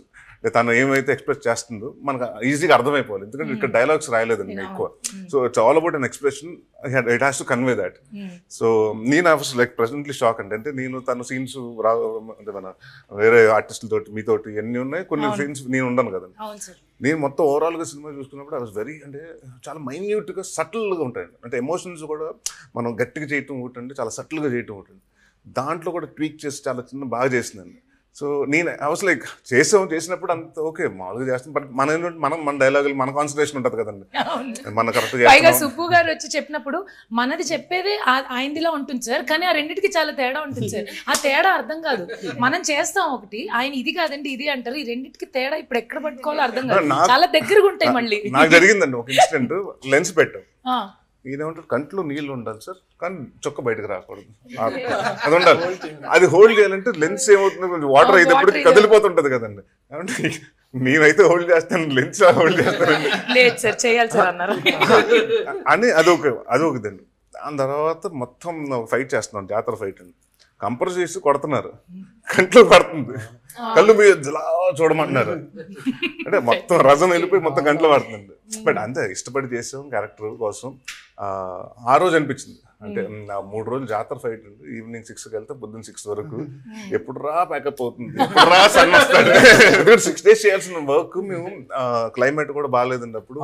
B: తను ఏమైతే ఎక్స్ప్రెస్ చేస్తుందో మనకు ఈజీగా అర్థమైపోవాలి. ఎందుకంటే ఇక్కడ డైలాగ్స్ రాయలేదండి ఎక్కువ. So it's all about an expression, it has to convey that. So నేను I was like presently shock అండి. అంటే నేను తన సీన్స్ అంటే మన వేరే ఆర్టిస్టులతోటి మీతోటి ఎన్ని ఉన్నాయి, కొన్ని సీన్స్ నేను ఉండను కదండి. నేను మొత్తం ఓవరాల్గా సినిమా చూసుకున్నప్పుడు ఐ వాస్ వెరీ అంటే చాలా మైన్యూట్గా సటిల్గా ఉంటాయండి. అంటే ఎమోషన్స్ కూడా మనం గట్టిగా చేయటం ఒకటండి, చాలా సటిల్గా చేయటం ఒకటండి. దాంట్లో కూడా ట్వీక్ చేసి చాలా చిన్న బాగా చేసిందండి. సో నేను ఐ వాస్ లైక్ చేసినప్పుడు అంత ఓకే మామూలుగా చేస్తాం, బట్ మన డైలాగులు మన కాన్సన్ట్రేషన్ ఉంటుంది కదండి, మన కరెక్ట్.
A: పైగా సుబ్బు గారు వచ్చి చెప్పినప్పుడు మనది చెప్పేదే ఆయనదిలా ఉంటుంది సార్, కానీ ఆ రెండింటికి చాలా తేడా ఉంటుంది సార్. ఆ తేడా అర్థం కాదు, మనం చేస్తాం ఒకటి, ఆయన ఇది కాదండి ఇది అంటారు. ఈ రెండింటికి తేడా ఇప్పుడు ఎక్కడ పట్టుకోవాలో అర్థం కాదు, చాలా దగ్గరగా ఉంటాయి. మళ్ళీ నాకు
B: జరిగిందండి ఒక ఇన్సిడెంట్, లెన్స్ పెట్టాం, ఈయనేమంటారు కంట్లో నీళ్ళు ఉండాలి సార్ కానీ చొక్క బయటకు రాకూడదు, అది ఉండాలి. అది హోల్డ్ చేయాలంటే లెన్స్ ఏమవుతుంది, కొంచెం వాటర్ అయినప్పుడు కదిలిపోతుంటది కదండి. అంటే నేనైతే హోల్డ్ చేస్తాను, లెన్స్ హోల్డ్ చేస్తానండి అని అదొకదండి. దాని తర్వాత మొత్తం ఫైట్ చేస్తున్నాం, జాతర ఫైట్ అండి. కంప్రెస్ చేసి కొడుతున్నారు, కంట్లో పడుతుంది, కళ్ళు మీద ఇలా చూడమంటున్నారు. అంటే మొత్తం రజం వెళ్ళిపోయి మొత్తం కంట్లో పడుతుంది. బట్ అంతే ఇష్టపడి చేసాం క్యారెక్టర్ కోసం. ఆ రోజు అనిపించింది అంటే నా 3 రోజులు జాతర ఫైట్ ఉంది. ఈవినింగ్ 6కి వెళ్తే పొద్దున్న 6 వరకు ఎప్పుడు రా ప్యాకప్ అవుతుంది, ఎప్పుడు రా సన్ వస్తాడు. 6 days చేయాల్సిన వర్క్ మేము క్లైమేట్ కూడా బాగాలేదండి అప్పుడు.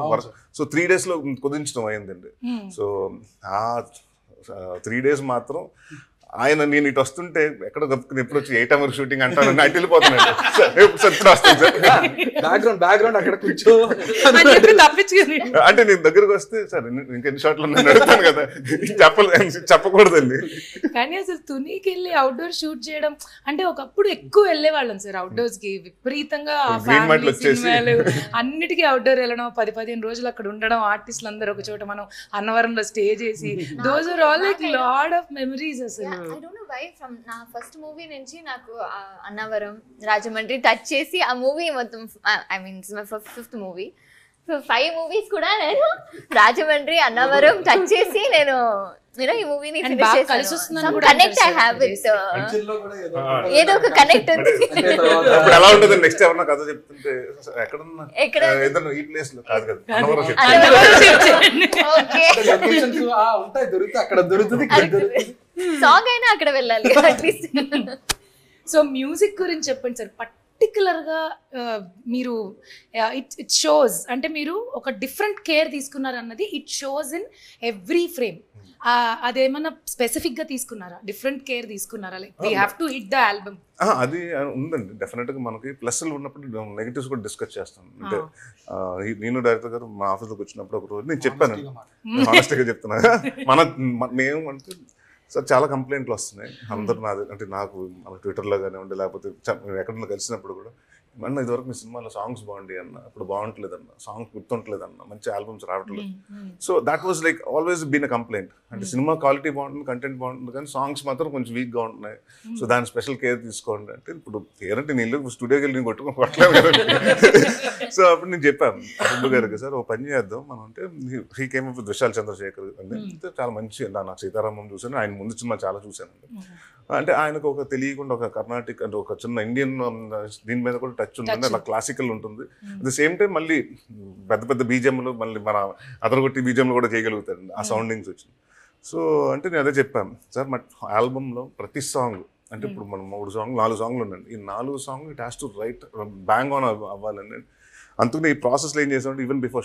B: సో 3 days లో కుదించడం అయిందండి. సో ఆ 3 days మాత్రం ఆయన నేను ఇటు వస్తుంటే ఎక్కడ గప్పుకుని ఎప్పుడు వచ్చి 8 hour షూటింగ్ అంటాను, అటు వెళ్ళిపోతున్నాడు. ఇప్పుడు వస్తాను సార్,
C: బ్యాక్గ్రౌండ్ అక్కడ కూర్చో
B: అంటే నేను దగ్గరకు వస్తే సార్ ఇంకెన్ని షాట్లు నేను అడుగుతాను కదా, చెప్పకూడదండి.
A: కానీ అసలు తునికి వెళ్ళి అవుట్డోర్ షూట్ చేయడం అంటే ఒకప్పుడు ఎక్కువ వెళ్ళేవాళ్ళం సార్ అవుట్డోర్స్ కి, విపరీతంగా అన్నిటికీ అవుట్డోర్ వెళ్ళడం, 10-15 రోజులు అక్కడ ఉండడం, ఆర్టిస్టులు అందరూ ఒక చోట మనం అన్నవరంలో స్టే చేసి, those are all like lot of memories. అసలు
D: I don't know why from నా ఫస్ట్ మూవీ నుంచి నాకు అన్నవరం, రాజమండ్రి టచ్ చేసి ఆ మూవీ మొత్తం, I mean my 5th movie, 5 movies కూడా నేను రాజమండ్రి, అన్నవరం టచ్ చేసి నేను ఈ మూవీని ఫినిష్ చేశాను. కనెక్ట్ ఐ హావ్ విత్, ఏదో ఒక కనెక్ట్ ఉంది.
B: ఎలా ఉంటుంది నెక్స్ట్ ఎవరన్నా కథ చెప్తుంటే ఎక్కడ ఏదైనా ఈ ప్లేస్ లో కాదు కదా,
C: ఉంటాయి దొరుకుతాయి, అక్కడ దొరుకుతుంది,
D: సాంగ్ అయినా అక్కడ వెళ్ళాలి అట్లీస్ట్.
A: సో మ్యూజిక్ గురించి చెప్పండి సార్. పర్టికులర్గా మీరు ఇట్ షోస్, అంటే మీరు ఒక డిఫరెంట్ కేర్ తీసుకున్నారు అన్నది it shows in every frame. అదేమన్నా స్పెసిఫిక్ గా తీసుకున్నారా, డిఫరెంట్ కేర్ తీసుకున్నారా, like we have to hit the album?
B: అది ఉందండి డెఫినెట్ గా. మనకి ప్లస్లు ఉన్నప్పుడు నెగిటివ్స్ కూడా డిస్కస్ చేస్తాను. అంటే నేను డైరెక్టర్ గారు మా ఆఫీస్లోకి వచ్చినప్పుడు ఒక రోజు నేను చెప్పాను, హానెస్ట్గా చెప్తున్నా, మేము అంటే సార్ చాలా కంప్లైంట్లు వస్తున్నాయి అందరు నాది, అంటే నాకు మన ట్విట్టర్లో కానివ్వండి లేకపోతే ఎక్కడన్నా కలిసినప్పుడు కూడా, అన్న ఇదివరకు మీ సినిమాలో సాంగ్స్ బాగుండి అన్న, ఇప్పుడు బాగుంటలేదన్న, సాంగ్స్ గుర్తుంటలేదన్న, మంచి ఆల్బమ్స్ రావట్లేదు. So that was like always been a complaint. అంటే సినిమా క్వాలిటీ బాగుంటుంది, కంటెంట్ బాగుంటుంది, కానీ సాంగ్స్ మాత్రం కొంచెం వీక్గా ఉంటున్నాయి. సో దాని స్పెషల్ కేర్ తీసుకోండి అంటే, ఇప్పుడు కేర్ అంటే నేను స్టూడియోకి వెళ్ళి నేను కొట్టలేదు కదండి. సో అప్పుడు నేను చెప్పాను సుబ్బు గారికి, సార్ ఓ పని చేద్దాం మనం అంటే, he came up with Vishal Chandrashekhar అంటే చాలా మంచి, నాకు సీతారామం చూసాను, ఆయన ముందు సినిమా చాలా చూశానండి. అంటే ఆయనకు ఒక తెలియకుండా ఒక కర్ణాటిక్ అంటే ఒక చిన్న ఇండియన్ దీని మీద కూడా టచ్ ఉంటుంది, అలా క్లాసికల్ ఉంటుంది. అట్ ద సేమ్ టైం మళ్ళీ పెద్ద పెద్ద బీజంలు, మళ్ళీ మన అదరగొట్టి బీజంలు కూడా చేయగలుగుతారండి ఆ సౌండింగ్స్ వచ్చి. సో అంటే నేను అదే చెప్పాను, సార్ మా ఆల్బంలో ప్రతి సాంగ్ అంటే ఇప్పుడు మనం 4 సాంగ్లు ఉండండి, ఈ 4 song it has to right bang on అవ్వాలండి. అందుకని ఈ ప్రాసెస్లో ఏం చేసామంటే, ఈవెన్ బిఫోర్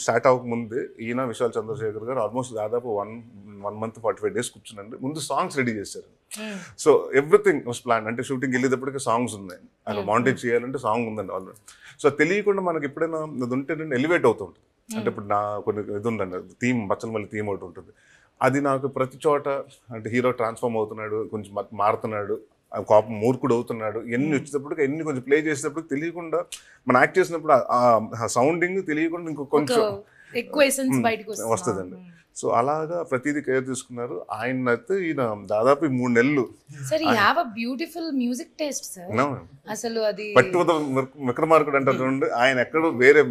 B: స్టార్ట్ అవ్వకముందే ఈయన విశాల్ చంద్రశేఖర్ గారు ఆల్మోస్ట్ దాదాపు 1 month 45 days కూర్చునండి ముందు సాంగ్స్ రెడీ చేశారు. So everything was plan. అంటే షూటింగ్ వెళ్ళేటప్పటికి సాంగ్స్ ఉన్నాయి, అక్కడ మాంటేజ్ చేయాలంటే సాంగ్ ఉందండి ఆల్రెడీ. సో తెలియకుండా మనకి ఎప్పుడైనా అది ఉంటే నేను ఎలివేట్ అవుతూ ఉంటుంది. అంటే ఇప్పుడు నా కొన్ని ఇది ఉందండి థీమ్, బచ్చలమల్లి థీమ్ ఒకటి ఉంటుంది, అది నాకు ప్రతి చోట అంటే హీరో ట్రాన్స్ఫార్మ్ అవుతున్నాడు, కొంచెం మారుతున్నాడు, కోపం మూర్ఖుడు అవుతున్నాడు, ఎన్ని వచ్చేటప్పటికి ఎన్ని కొంచెం ప్లే చేసేటప్పుడు తెలియకుండా మనం యాక్ట్ చేసినప్పుడు ఆ సౌండింగ్ తెలియకుండా ఇంకో కొంచెం
A: ఎక్కువ ఎసెన్స్ బయటకు
B: వస్తుందండి. సో అలాగా ప్రతిదీ కేర్ తీసుకున్నారు. ఆయన అయితే ఈయన దాదాపు 3 నెలలు.
A: Sir you have a beautiful music taste sir. అసలు అది
B: పట్టుద విక్రమార్కుడు అంటారు చూడండి, ఆయన ఎక్కడో వేరే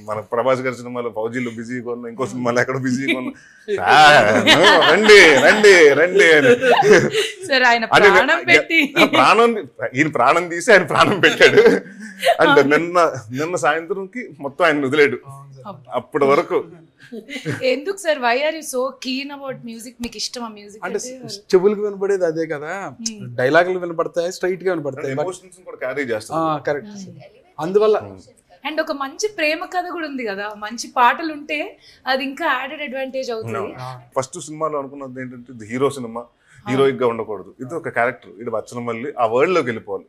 B: మన ప్రభాస్ గారి సినిమాలో ఫౌజీలో బిజీగా ఉన్న, ఇంకో సినిమాలో ఎక్కడో బిజీగా ఉన్న, రండి రండి రండి అని
A: సార్ ఆయన ప్రాణం పెట్టి
B: ఈయన ప్రాణం తీసి ఆయన ప్రాణం పెట్టాడు. అంటే నిన్న సాయంత్రంకి మొత్తం ఆయన వదిలేడు అప్పటి వరకు.
A: ఎందుకు సార్, why are you so keen about music? మీకు ఇష్టమా మ్యూజిక్?
C: అంటే చెవులకు వినపడేది అదే కదా, డైలాగులు వినపడతాయి, స్ట్రైట్ గా వినపడతాయి,
B: ఎమోషన్స్ కూడా క్యారీ చేస్తాం.
C: కరెక్ట్. అందువల్ల
A: అండ్ ఒక మంచి ప్రేమ కథ కూడా ఉంది కదా, మంచి పాటలు ఉంటే అది ఇంకా యాడెడ్ అడ్వాంటేజ్ అవుతుంది.
B: ఫస్ట్ సినిమాలో అనుకున్నది ఏంటంటే ఇది హీరో సినిమా, హీరోయిక్ గా ఉండకూడదు, ఇది ఒక క్యారెక్టర్, ఇది బచ్చలమల్లి ఆ వరల్డ్ లోకి వెళ్ళిపోవాలి,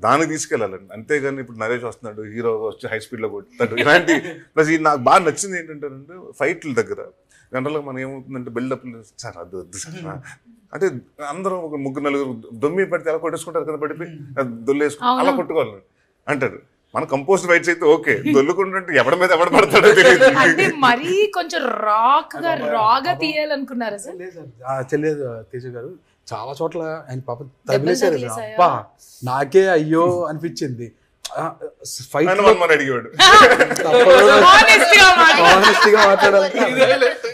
B: దానికి తీసుకెళ్ళాలండి. అంతేగాని ఇప్పుడు నరేష్ వస్తున్నాడు, హీరో వచ్చి హై స్పీడ్ లో కొట్టాడు, ఇలాంటి. ప్లస్ ఇది నాకు బాగా నచ్చింది ఏంటంటే ఫైట్ల దగ్గర జనరల్గా మనం ఏమవుతుందంటే బిల్డప్, సార్ అది వద్దు సార్ అంటే అందరం ఒక 3-4 దొమ్మి పడితే ఎలా కొట్టేసుకుంటారు కదా, పడిపోయి దొల్లేసుకుంటారు, అలా కొట్టుకోవాలి అంటారు. మన కంపోస్ట్ ఫైట్స్ అయితే ఓకే, దొల్లుకుంటుంటే ఎవరి మీద ఎవడ పడతాడో తెలియదు.
A: అంటే మరీ కొంచెం రాగా తీయాలనుకున్నారా సార్?
C: తెలియదు తేజ గారు, చాలా చోట్ల ఆయన పాప తగిలేసారు. అబ్బా నాకే అయ్యో అనిపించింది.
B: అడిగాడు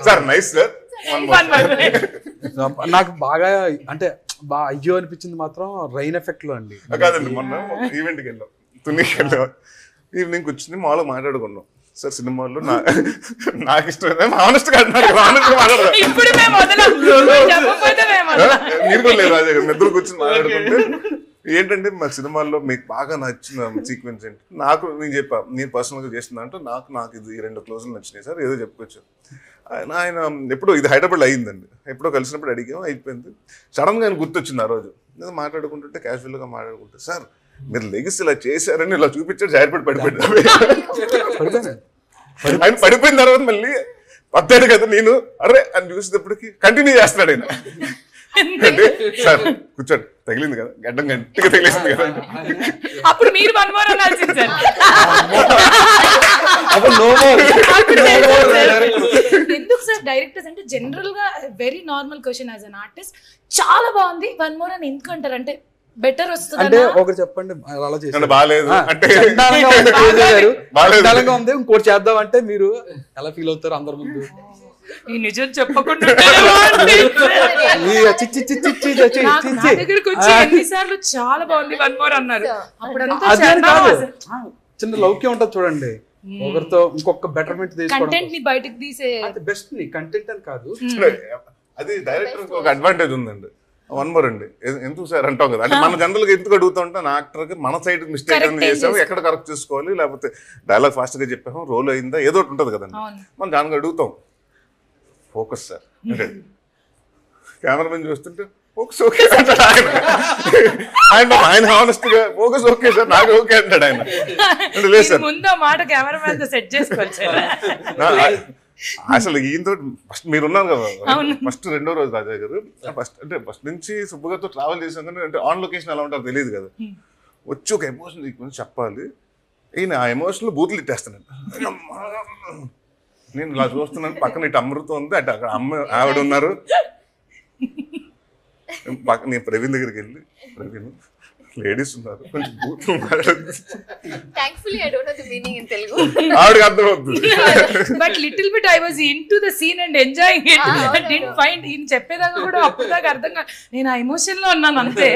B: సార్, నైస్ సార్.
C: నాకు బాగా అంటే బాగా అయ్యో అనిపించింది మాత్రం రైన్ ఎఫెక్ట్ లో అండి.
B: కాదండి, మొన్న ఈవెంట్కి వెళ్ళాం, తునికి వెళ్ళాం, ఈవినింగ్ వచ్చింది, మామూలుగా మాట్లాడుకున్నాం. సార్ సినిమాల్లో నాకు ఇష్టం ఆనెస్ట్గా మాట్లాడదాం.
A: ఇప్పుడు మేము చెప్పకపోతే
B: మీరు కూడా లేదు రాజా గారు, నిద్ర కూర్చొని మాట్లాడుకుంటే ఏంటంటే మా సినిమాల్లో మీకు బాగా నచ్చిన సీక్వెన్స్ ఏంటి? నేను చెప్పా, నేను పర్సనల్గా చేసిన అంటే నాకు ఇది 2 క్లోజులు నచ్చినాయి సార్, ఏదో చెప్పుకోవచ్చు. ఆయన ఎప్పుడో ఇది హైదరాబాద్లో అయ్యిందండి, ఎప్పుడో కలిసినప్పుడు అడిగాం, అయిపోయింది. సడన్గా ఆయన గుర్తొచ్చింది ఆ రోజు. నేను మాట్లాడుకుంటుంటే క్యాజువల్గా మాట్లాడుకుంటే, సార్ మీరు లెగిసి ఇలా చేశారని ఇలా చూపించాడు, జారిపడి పడిపోయాడు. ఆయన పడిపోయిన తర్వాత మళ్ళీ వద్దాడు కదా, నేను అరే అని చూసేటప్పటికి కంటిన్యూ చేస్తున్నాడు ఆయన. అంటే సార్ కూర్చోండి, తగిలింది కదా, గడ్డం గట్టిగా తగిలింది కదా.
A: అప్పుడు మీరు 1 more అనాల్సింది సార్. ఎందుకు సార్ డైరెక్టర్స్ అంటే జనరల్ గా very normal question as an artist, చాలా బాగుంది 1 more అని ఎందుకు అంటారు? అంటే బెటర్ వస్తుంది
C: అంటే ఒకటి చెప్పండి, అలా చేసి
B: బాగాలేదు అంటే
C: చండాలంగా ఉంది ఇంకోటి చేద్దాం అంటే మీరు ఎలా ఫీల్ అవుతారు అందరి ముందు?
A: ఈ నిజం చెప్పకుండా దగ్గరకు వచ్చి ఎన్నిసార్లు చాలా బాగుంది 1 more అన్నారు.
C: చిన్న లౌక్యం ఉంటుంది చూడండి, ఒకరితో ఇంకొక బెటర్మెంట్
A: కంటెంట్ ని బయటకు తీసే
C: బెస్ట్ ని కంటెంట్ అని కాదు,
B: అది డైరెక్టర్ ఒక అడ్వాంటేజ్ ఉందండి. 1 more అండి ఎందుకు సార్ అంటాం కదా, అంటే మన జనరల్గా ఎందుకు అడుగుతూ ఉంటాం, యాక్టర్కి మన సైడ్ మిస్టేక్ ఏమైనా చేసాము, ఎక్కడ కరెక్ట్ చేసుకోవాలి, లేకపోతే డైలాగ్ ఫాస్ట్ గా చెప్పాము, రోల్ అయిందా, ఏదో ఒకటి ఉంటుంది కదండి. మనం దానికి అడుగుతాం ఫోకస్ సార్ అంటే, కెమెరామెన్ చూస్తుంటే ఫోకస్ ఓకే అంటాడు ఆయన హానెస్ట్ గా ఫోకస్ ఓకే సార్ నాకు ఓకే అంటాడు ఆయన. అంటే లేదు సార్
A: ముందు మాట కెమెరామెన్ తో సెట్ చేసుకోవచ్చు.
B: అసలు ఈయనతో ఫస్ట్ మీరు ఉన్నారు కదా, ఫస్ట్ 2వ రోజు రాజా గారు, ఫస్ట్ నుంచి సుబ్బుగారితో ట్రావెల్ చేసాం కానీ, అంటే ఆన్ లొకేషన్ ఎలా ఉంటారో తెలియదు కదా, వచ్చి ఒక ఎమోషన్ చెప్పాలి, ఈయన ఆ ఎమోషన్లో బూతులు ఇట్టేస్తాను. నేను ఇలా చూస్తున్నాను, పక్కన ఇటు అమృతం ఉంది, అటు అక్కడ ఆవిడ ఉన్నారు, పక్కన నేను ప్రవీణ్ దగ్గరికి వెళ్ళి, ప్రవీణ్ లేడీస్ ఉన్నారు కొంచెం బూతులు ఆవిడకి అర్థమవుతుంది.
A: But little bit I was into the scene and enjoying it. Did find ఈయన చెప్పేదాకా కూడా అప్పటిదాకా అర్థం కాదు, నేను ఆ ఎమోషన్ లో ఉన్నాను అంతే.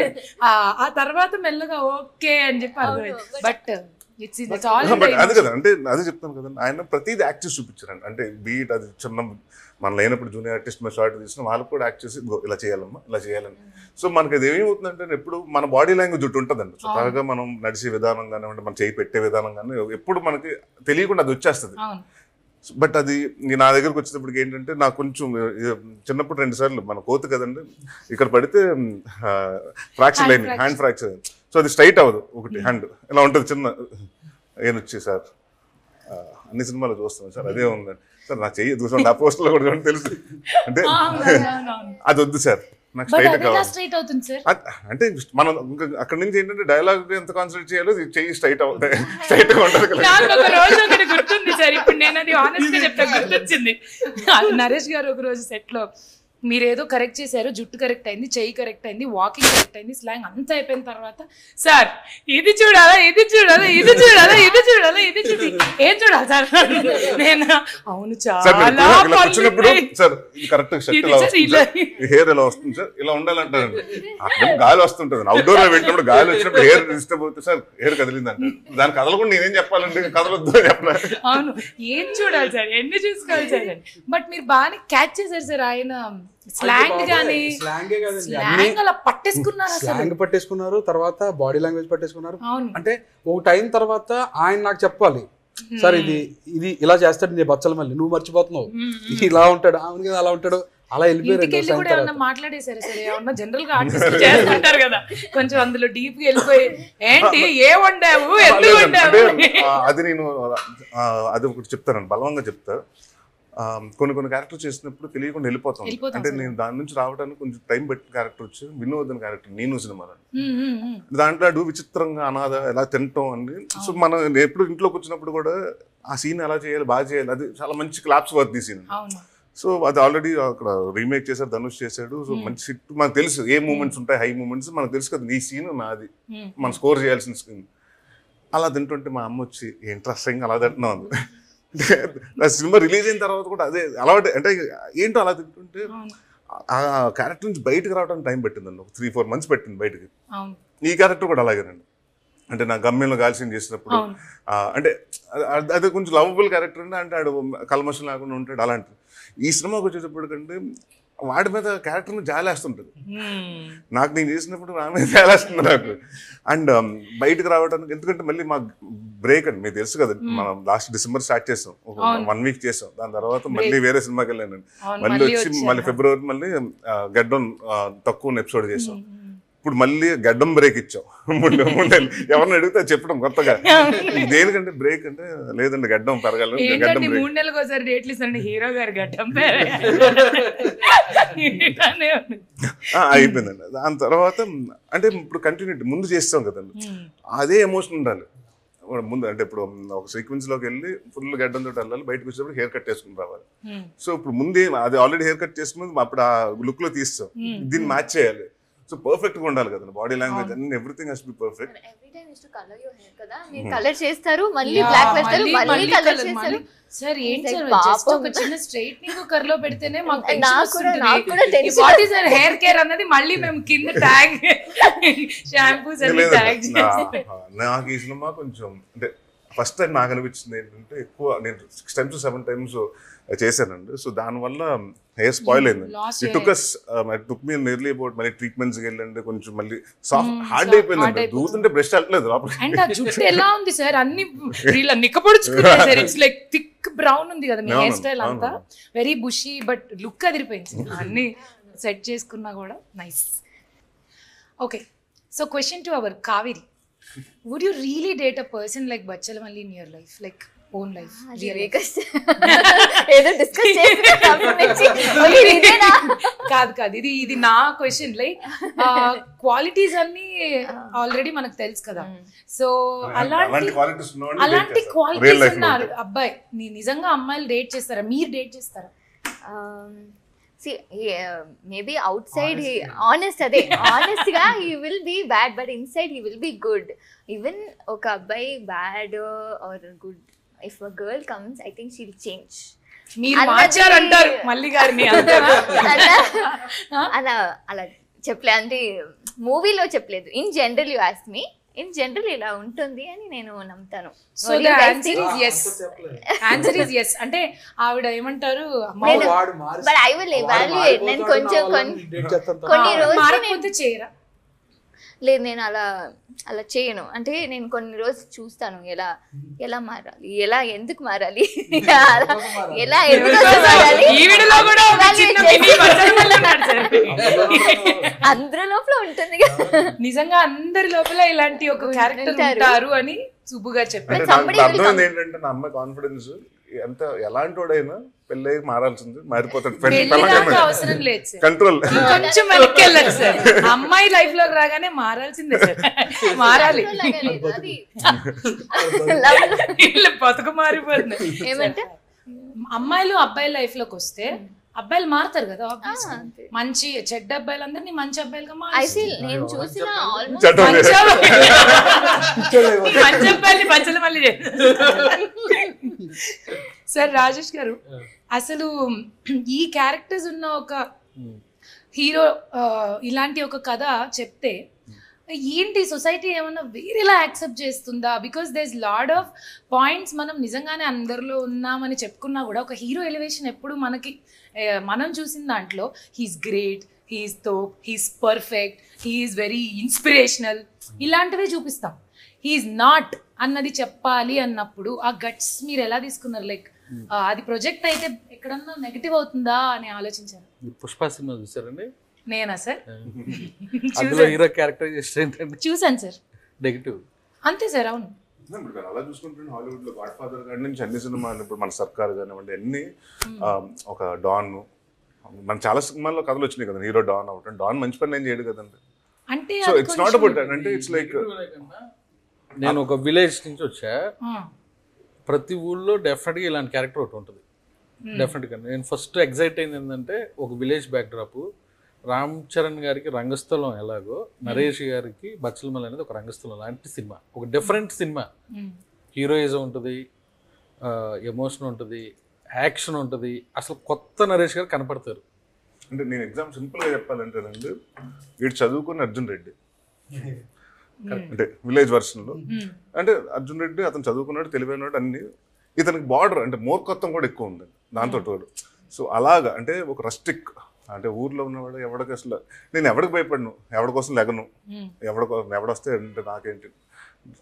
A: ఆ తర్వాత మెల్లగా ఓకే అని చెప్పి అర్థమైంది. బట్
B: అది కదా, అంటే అదే చెప్తాను కదండి, ఆయన ప్రతిదీ యాక్ట్ చేసి చూపించారండి. అంటే బీట్ అది చిన్న మన లేనప్పుడు జూనియర్ ఆర్టిస్ట్ మీద షార్ట్ తీసిన వాళ్ళకి కూడా యాక్ట్ చేసి ఇలా చేయాలమ్మా ఇలా చేయాలని. సో మనకి అది ఏమవుతుందంటే, ఎప్పుడు మన బాడీ లాంగ్వేజ్ ఒకటి ఉంటుందండి, స్వతహాగా మనం నడిచే విధానం కానివ్వండి, మనం చేయి పెట్టే విధానం కానీ ఎప్పుడు మనకి తెలియకుండా అది వచ్చేస్తుంది. బట్ అది నా దగ్గరకు వచ్చేటప్పటికి ఏంటంటే, నాకు కొంచెం చిన్నప్పుడు 2 సార్లు మన కోతు కదండి, ఇక్కడ పడితే ఫ్రాక్చర్ అయింది, హ్యాండ్ ఫ్రాక్చర్ అయింది. సో అది స్ట్రైట్ అవ్వదు, ఒకటి హ్యాండ్ ఇలా ఉంటుంది చిన్న. ఏనొచ్చి సార్ అన్ని సినిమాలు చూస్తున్నాను సార్, అదే ఉందండి సార్, నా చెయ్యి చూసాను, ఆ పోస్టర్లో కూడా తెలుసు, అంటే అది వద్దు సార్ నాకు స్ట్రైట్
A: అవుతుంది సార్.
B: అంటే మనం అక్కడ నుంచి ఏంటంటే డైలాగ్ ఎంత కాన్సన్ట్రేట్ చేయాలో చెయ్యి స్ట్రైట్ అవుతుంది, స్ట్రైట్ గా ఉంటుంది.
A: గుర్తుంది సార్, ఇప్పుడు నేను అది ఆనెస్ట్ గా చెప్తా, గుర్తొచ్చింది. నరేష్ గారు ఒక రోజు సెట్ లో మీరేదో కరెక్ట్ చేశారు, జుట్టు కరెక్ట్ అయింది, చెయ్యి కరెక్ట్ అయింది, వాకింగ్ కరెక్ట్ అయింది, స్లాంగ్ అంతా అయిపోయిన తర్వాత సార్ ఇది చూడాలా ఇది చూడాలా ఇది చూడాలా ఇది చూడాలా ఇది చూడి ఏం చూడాలి సార్? నేను అవును చాలా
B: సార్ కరెక్ట్ హెయిర్ ఎలా వస్తుంది సార్, ఇలా ఉండాలంటారు. అక్కడ గాలి వస్తుంటుంది, అవుట్డోర్ లో పెట్టినప్పుడు గాలి వచ్చినప్పుడు హెయిర్ డిస్టర్బ్ అవుతుంది సార్, హెయిర్ కదిలిందంటే దాని కదలకుండా నేనేం చెప్పాలంటే కదలొద్దు అని చెప్పాలి.
A: అవును ఏం చూడాలి సార్, ఎన్ని చూసుకోవాలి సార్. బట్ మీరు బాగానే క్యాచ్ చేశారు సార్, ఆయన స్లాంగ్ గానీ స్లాంగ్ అలా పట్టేసుకున్నారు,
C: స్లాంగ్ పట్టేసుకున్నారు, తర్వాత బాడీ లాంగ్వేజ్ పట్టేసుకున్నారు. అంటే ఒక టైం తర్వాత ఆయన నాకు చెప్పాలి, సార్ ఇది ఇలా చేస్తాడు, నేను బచ్చల మళ్ళీ నువ్వు మర్చిపోతున్నావు, ఇలా ఉంటాడు, అవును కదా అలా ఉంటాడు, అలా వెళ్ళిపోయారు.
A: మాట్లాడేసారు సార్, ఏమన్నా జనరల్ గా ఆర్టిస్ట్ చేస్తుంటారు కదా, కొంచెం అందులో డీప్ గా వెళ్ళిపోయి ఏంటి ఏ వండావు ఎందుకు వండావు
B: అది నేను అది ఒకటి చెప్తాను, బలవంగా చెప్తారు. కొన్ని క్యారెక్టర్ చేసినప్పుడు తెలియకుండా వెళ్ళిపోతాం. అంటే నేను దాని నుంచి రావడానికి కొంచెం టైం పెట్టిన క్యారెక్టర్ వచ్చి వినోద్ అని క్యారెక్టర్ నేను సినిమాలో, దాంట్లో అడు విచిత్రంగా అనాథ ఎలా తింటాం అండి. సో మనం ఎప్పుడు ఇంట్లోకి వచ్చినప్పుడు కూడా ఆ సీన్ ఎలా చేయాలి బాగా చేయాలి, అది చాలా మంచి క్లాప్స్ వర్త్ సీన్. సో అది ఆల్రెడీ అక్కడ రీమేక్ చేశారు, ధనుష్ చేశాడు. సో మంచి హిట్, మనకు తెలుసు ఏ మూమెంట్స్ ఉంటాయి, హై మూమెంట్స్ మనకు తెలుసు కదా, ఈ సీన్ నాది, మనం స్కోర్ చేయాల్సిన సీన్. అలా తింటుంటే మా అమ్మ వచ్చి ఇంట్రెస్టింగ్ అలా తింటున్నాం అంది. సినిమా రిలీజ్ అయిన తర్వాత కూడా అదే అలవాటు, అంటే ఏంటో అలా తింటుంటే ఆ క్యారెక్టర్ నుంచి బయటకు రావడానికి టైం పెట్టిందండి, ఒక 3-4 months పెట్టింది బయటకి. ఈ క్యారెక్టర్ కూడా అలాగేనండి, అంటే నా గమ్యంలో గాల్సిన చేసినప్పుడు అంటే అది కొంచెం లవబుల్ క్యారెక్టర్ అంటే ఆడు కల్మషం లేకుండా ఉంటాడు అలాంటి. ఈ సినిమాకి వచ్చేటప్పటికంటే వాడి మీద క్యారెక్టర్ మీద జాలేస్తుంటుంది నాకు, నేను చేసినప్పుడు నా మీద జాలేస్తుంది నాకు. అండ్ బయటకు రావడానికి ఎందుకంటే మళ్ళీ మా బ్రేక్ అండి, మీకు తెలుసు కదా మనం లాస్ట్ డిసెంబర్ స్టార్ట్ చేసాం, ఒక 1 వీక్ చేసాం, దాని తర్వాత మళ్ళీ వేరే సినిమాకి వెళ్ళాను, మళ్ళీ వచ్చి మళ్ళీ ఫిబ్రవరి మళ్ళీ గడ్డం తక్కువ ఎపిసోడ్ చేసాం. ఇప్పుడు మళ్ళీ గడ్డం బ్రేక్ ఇచ్చాం. ఎవరిని అడిగితే చెప్పడం కొత్తగా దేనికంటే బ్రేక్ అంటే లేదండి గడ్డం పెరగాలి, గడ్డం
A: 3 నెలలకు ఒకసారి డేట్లు ఇస్తారండి హీరో గారు గడ్డం
B: అయిపోయిందండి. దాని తర్వాత అంటే ఇప్పుడు కంటిన్యూటీ ముందు చేస్తాం కదండి, అదే ఎమోషన్ ఉండాలి ముందు. అంటే ఇప్పుడు ఒక సీక్వెన్స్ లోకి వెళ్ళి ఫుల్ గడ్డం తోటి వెళ్ళాలి, బయటకు వచ్చేటప్పుడు హెయిర్ కట్ చేసుకుని రావాలి. సో ఇప్పుడు ముందే అది ఆల్రెడీ హెయిర్ కట్ చేసుకుని అప్పుడు ఆ లుక్ లో తీస్తాం, దీన్ని మ్యాచ్ చేయాలి. సో పర్ఫెక్ట్ గా ఉండాలి కదండి, బాడీ లాంగ్వేజ్ అన్ని everything has be perfect.
D: Every time use to colour your hair కదా, మీరు కలర్ చేస్తారు మళ్ళీ బ్లాక్ పెడతారు మళ్ళీ కలర్ చేస్తారు.
A: సార్ ఏంటి సార్ జస్ట్ ఒక చిన్న స్ట్రైట్నింగ్ కర్లో పెడితేనే మాకు టెన్షన్
D: నాకు కూడా
A: వస్తుంది. What is our hair care అన్నది మళ్ళీ మేము కింద ట్యాగ్ షాంపూస్ అన్ని ట్యాగ్ చేస్తాం.
B: నాకు ఈ సినిమా కొంచెం అంటే ఫస్ట్ టైం నాకు అనిపించింది ఏంటంటే ఎక్కువ నేను 6 times to 7 times చేశానండి. సో దానివల్ల హెయిర్ స్పాయిల్ అయింది. It took me nearly about మళ్ళీ ట్రీట్మెంట్స్కి వెళ్ళండి, కొంచెం మళ్ళీ సాఫ్ట్ హార్డ్ అయిపోయిందండి, దూతుంటే బ్రష్ వెళ్ళలేదు లోపల.
A: అండ్ ఆ జుట్టు ఎలా ఉంది సార్, అన్ని ఇలా నిక్కపొడుచుకున్నాయి sir, it's like thick brown ఉంది కదా మీ హెయిర్ స్టైల్ అంతా, వెరీ బుషీ బట్ లుక్ అదిరిపోయింది అన్ని సెట్ చేసుకున్నా కూడా nice. Okay, so question to our Kaveri, would you really date a person like Bachalamalli in your life, like own life?
D: ఏదో discuss
A: కాదు ఇది నా క్వశ్చన్. లైక్ క్వాలిటీస్ అన్ని ఆల్రెడీ మనకు తెలుసు కదా, సో అలాంటి క్వాలిటీస్ ఉన్నారు అబ్బాయి, నిజంగా అమ్మాయిలు డేట్ చేస్తారా, మీరు డేట్ చేస్తారా?
D: See, maybe outside he honest ade honest ga he will be bad, but inside he will be good. Even oka abbai bad or good, if a girl comes I think she'll change.
A: మీరు మార్చారు అంటారు మల్లి గారిని అంతేనా?
D: అలా చెప్పలే అంటే మూవీలో చెప్పలేదు, in general you ask me, in general ఇలా ఉంటుంది అని నేను నమ్ముతాను.
A: So the answer is yes. Answer is yes. అంటే ఆవిడ ఏమంటారు,
D: బట్ ఐ విల్ ఎవాల్యుయేట్. నేను కొంచెం కొన్ని రోజులు
A: మారకపోతే చేయరా?
D: లేదు, నేను అలా చేయను. అంటే నేను కొన్ని రోజులు చూస్తాను ఎలా మారాలి, ఎందుకు మారాలి, ఎందుకు మారాలి. అందరి లోపల ఉంటుంది
A: నిజంగా, అందరి లోపల ఇలాంటి ఒక క్యారెక్టర్ ఉంటారు అని సుబ్బుగా చెప్పారు.
B: అర్థమైంది ఏంటంటే నా అమ్మాయి కాన్ఫిడెన్స్ ఎంత ఎలాంటి వాడైనా పెళ్ళి మారాల్సింది, మారిపోతాడు,
A: అవసరం లేదు సార్,
B: కంట్రోల్
A: కొంచెం వెనక్కి వెళ్ళాలి సార్. అమ్మాయి లైఫ్ లోకి రాగానే మారాల్సిందే సార్, మారాలి, బతుకు మారిపోతుంది.
D: ఏమంటే
A: అమ్మాయిలు అబ్బాయి లైఫ్ లోకి వస్తే అబ్బాయిలు మారుతారు కదా, మంచి చెడ్డ అబ్బాయిలందరినీ మంచి అబ్బాయిలుగా
D: నేను చూసిన
A: మంచి అబ్బాయిని Bachalamalli. సార్ రాజేష్ గారు, అసలు ఈ క్యారెక్టర్స్ ఉన్న ఒక హీరో ఇలాంటి ఒక కథ చెప్తే ఏంటి సొసైటీ ఏమన్నా వేరేలా యాక్సెప్ట్ చేస్తుందా? Because there is lot of points మనం నిజంగానే అందరిలో ఉన్నామని చెప్పుకున్నా కూడా ఒక హీరో ఎలివేషన్ ఎప్పుడు మనకి మనం చూసిన దాంట్లో హీఈస్ గ్రేట్, హీఈస్ తోప్, he's perfect, he's very inspirational ఇలాంటివే చూపిస్తాం. హీఈస్ నాట్ అన్నది చెప్పాలి అన్నప్పుడు ఆ గట్స్ మీరు ఎలా తీసుకున్నారు? లైక్ అది ప్రొజెక్ట్ అయితే ఎక్కడన్నా నెగటివ్ అవుతుందా అని ఆలోచించారు.
E: పుష్ప సినిమా చూసారండి?
A: నేనా సార్?
E: అందులో హీరో క్యారెక్టరైజేషన్ ఏంటంటే
A: చూసాను సార్,
E: నెగటివ్
A: అంతే సార్. అవును,
B: అలా చూసుకుంటే హాలీవుడ్ లో గాడ్ ఫాదర్ కాడి నుంచి అన్ని సినిమాలు, ఇప్పుడు మన సర్కార్ కానివ్వండి, అన్ని ఒక డాన్, మన చాలా సినిమాల్లో కథలు వచ్చినాయి కదా, హీరో డాన్ అవటం, డాన్ మంచి పని ఏం చేయడు కదండి.
A: అంటే
B: so it's not about that, అంటే ఇట్స్ లైక్
E: నేను ఒక విలేజ్ నుంచి వచ్చా, ప్రతి ఊళ్ళో డెఫినెట్గా ఇలాంటి క్యారెక్టర్ ఒకటి ఉంటుంది డెఫినెట్గా. నేను ఫస్ట్ ఎగ్జైట్ అయింది ఏంటంటే ఒక విలేజ్ బ్యాక్డ్రాప్, రామ్ చరణ్ గారికి రంగస్థలం ఎలాగో నరేష్ గారికి Bachalamalli అనేది ఒక రంగస్థలం లాంటి సినిమా, ఒక డిఫరెంట్ సినిమా. హీరోయిజం ఉంటుంది, ఎమోషన్ ఉంటుంది, యాక్షన్ ఉంటుంది, అసలు కొత్త నరేష్ గారు కనపడతారు.
B: అంటే నేను ఎగ్జామ్ సింపుల్గా చెప్పాలంటేనండి, వీడు చదువుకున్న అర్జున్ రెడ్డి, అంటే విలేజ్ వర్షన్లో. అంటే అర్జున్ రెడ్డి అతను చదువుకున్నాడు, తెలివైనడు, అన్ని ఇతనికి బార్డర్ అంటే మోర్కత్వం కూడా ఎక్కువ ఉంది దాంతో తోడు. సో అలాగా అంటే ఒక రస్టిక్ అంటే ఊర్లో ఉన్నవాడు ఎవడికి అసలు నేను ఎవడికి భయపడను, ఎవడి కోసం లెగను, ఎవడొస్తే అంటే నాకేంటి,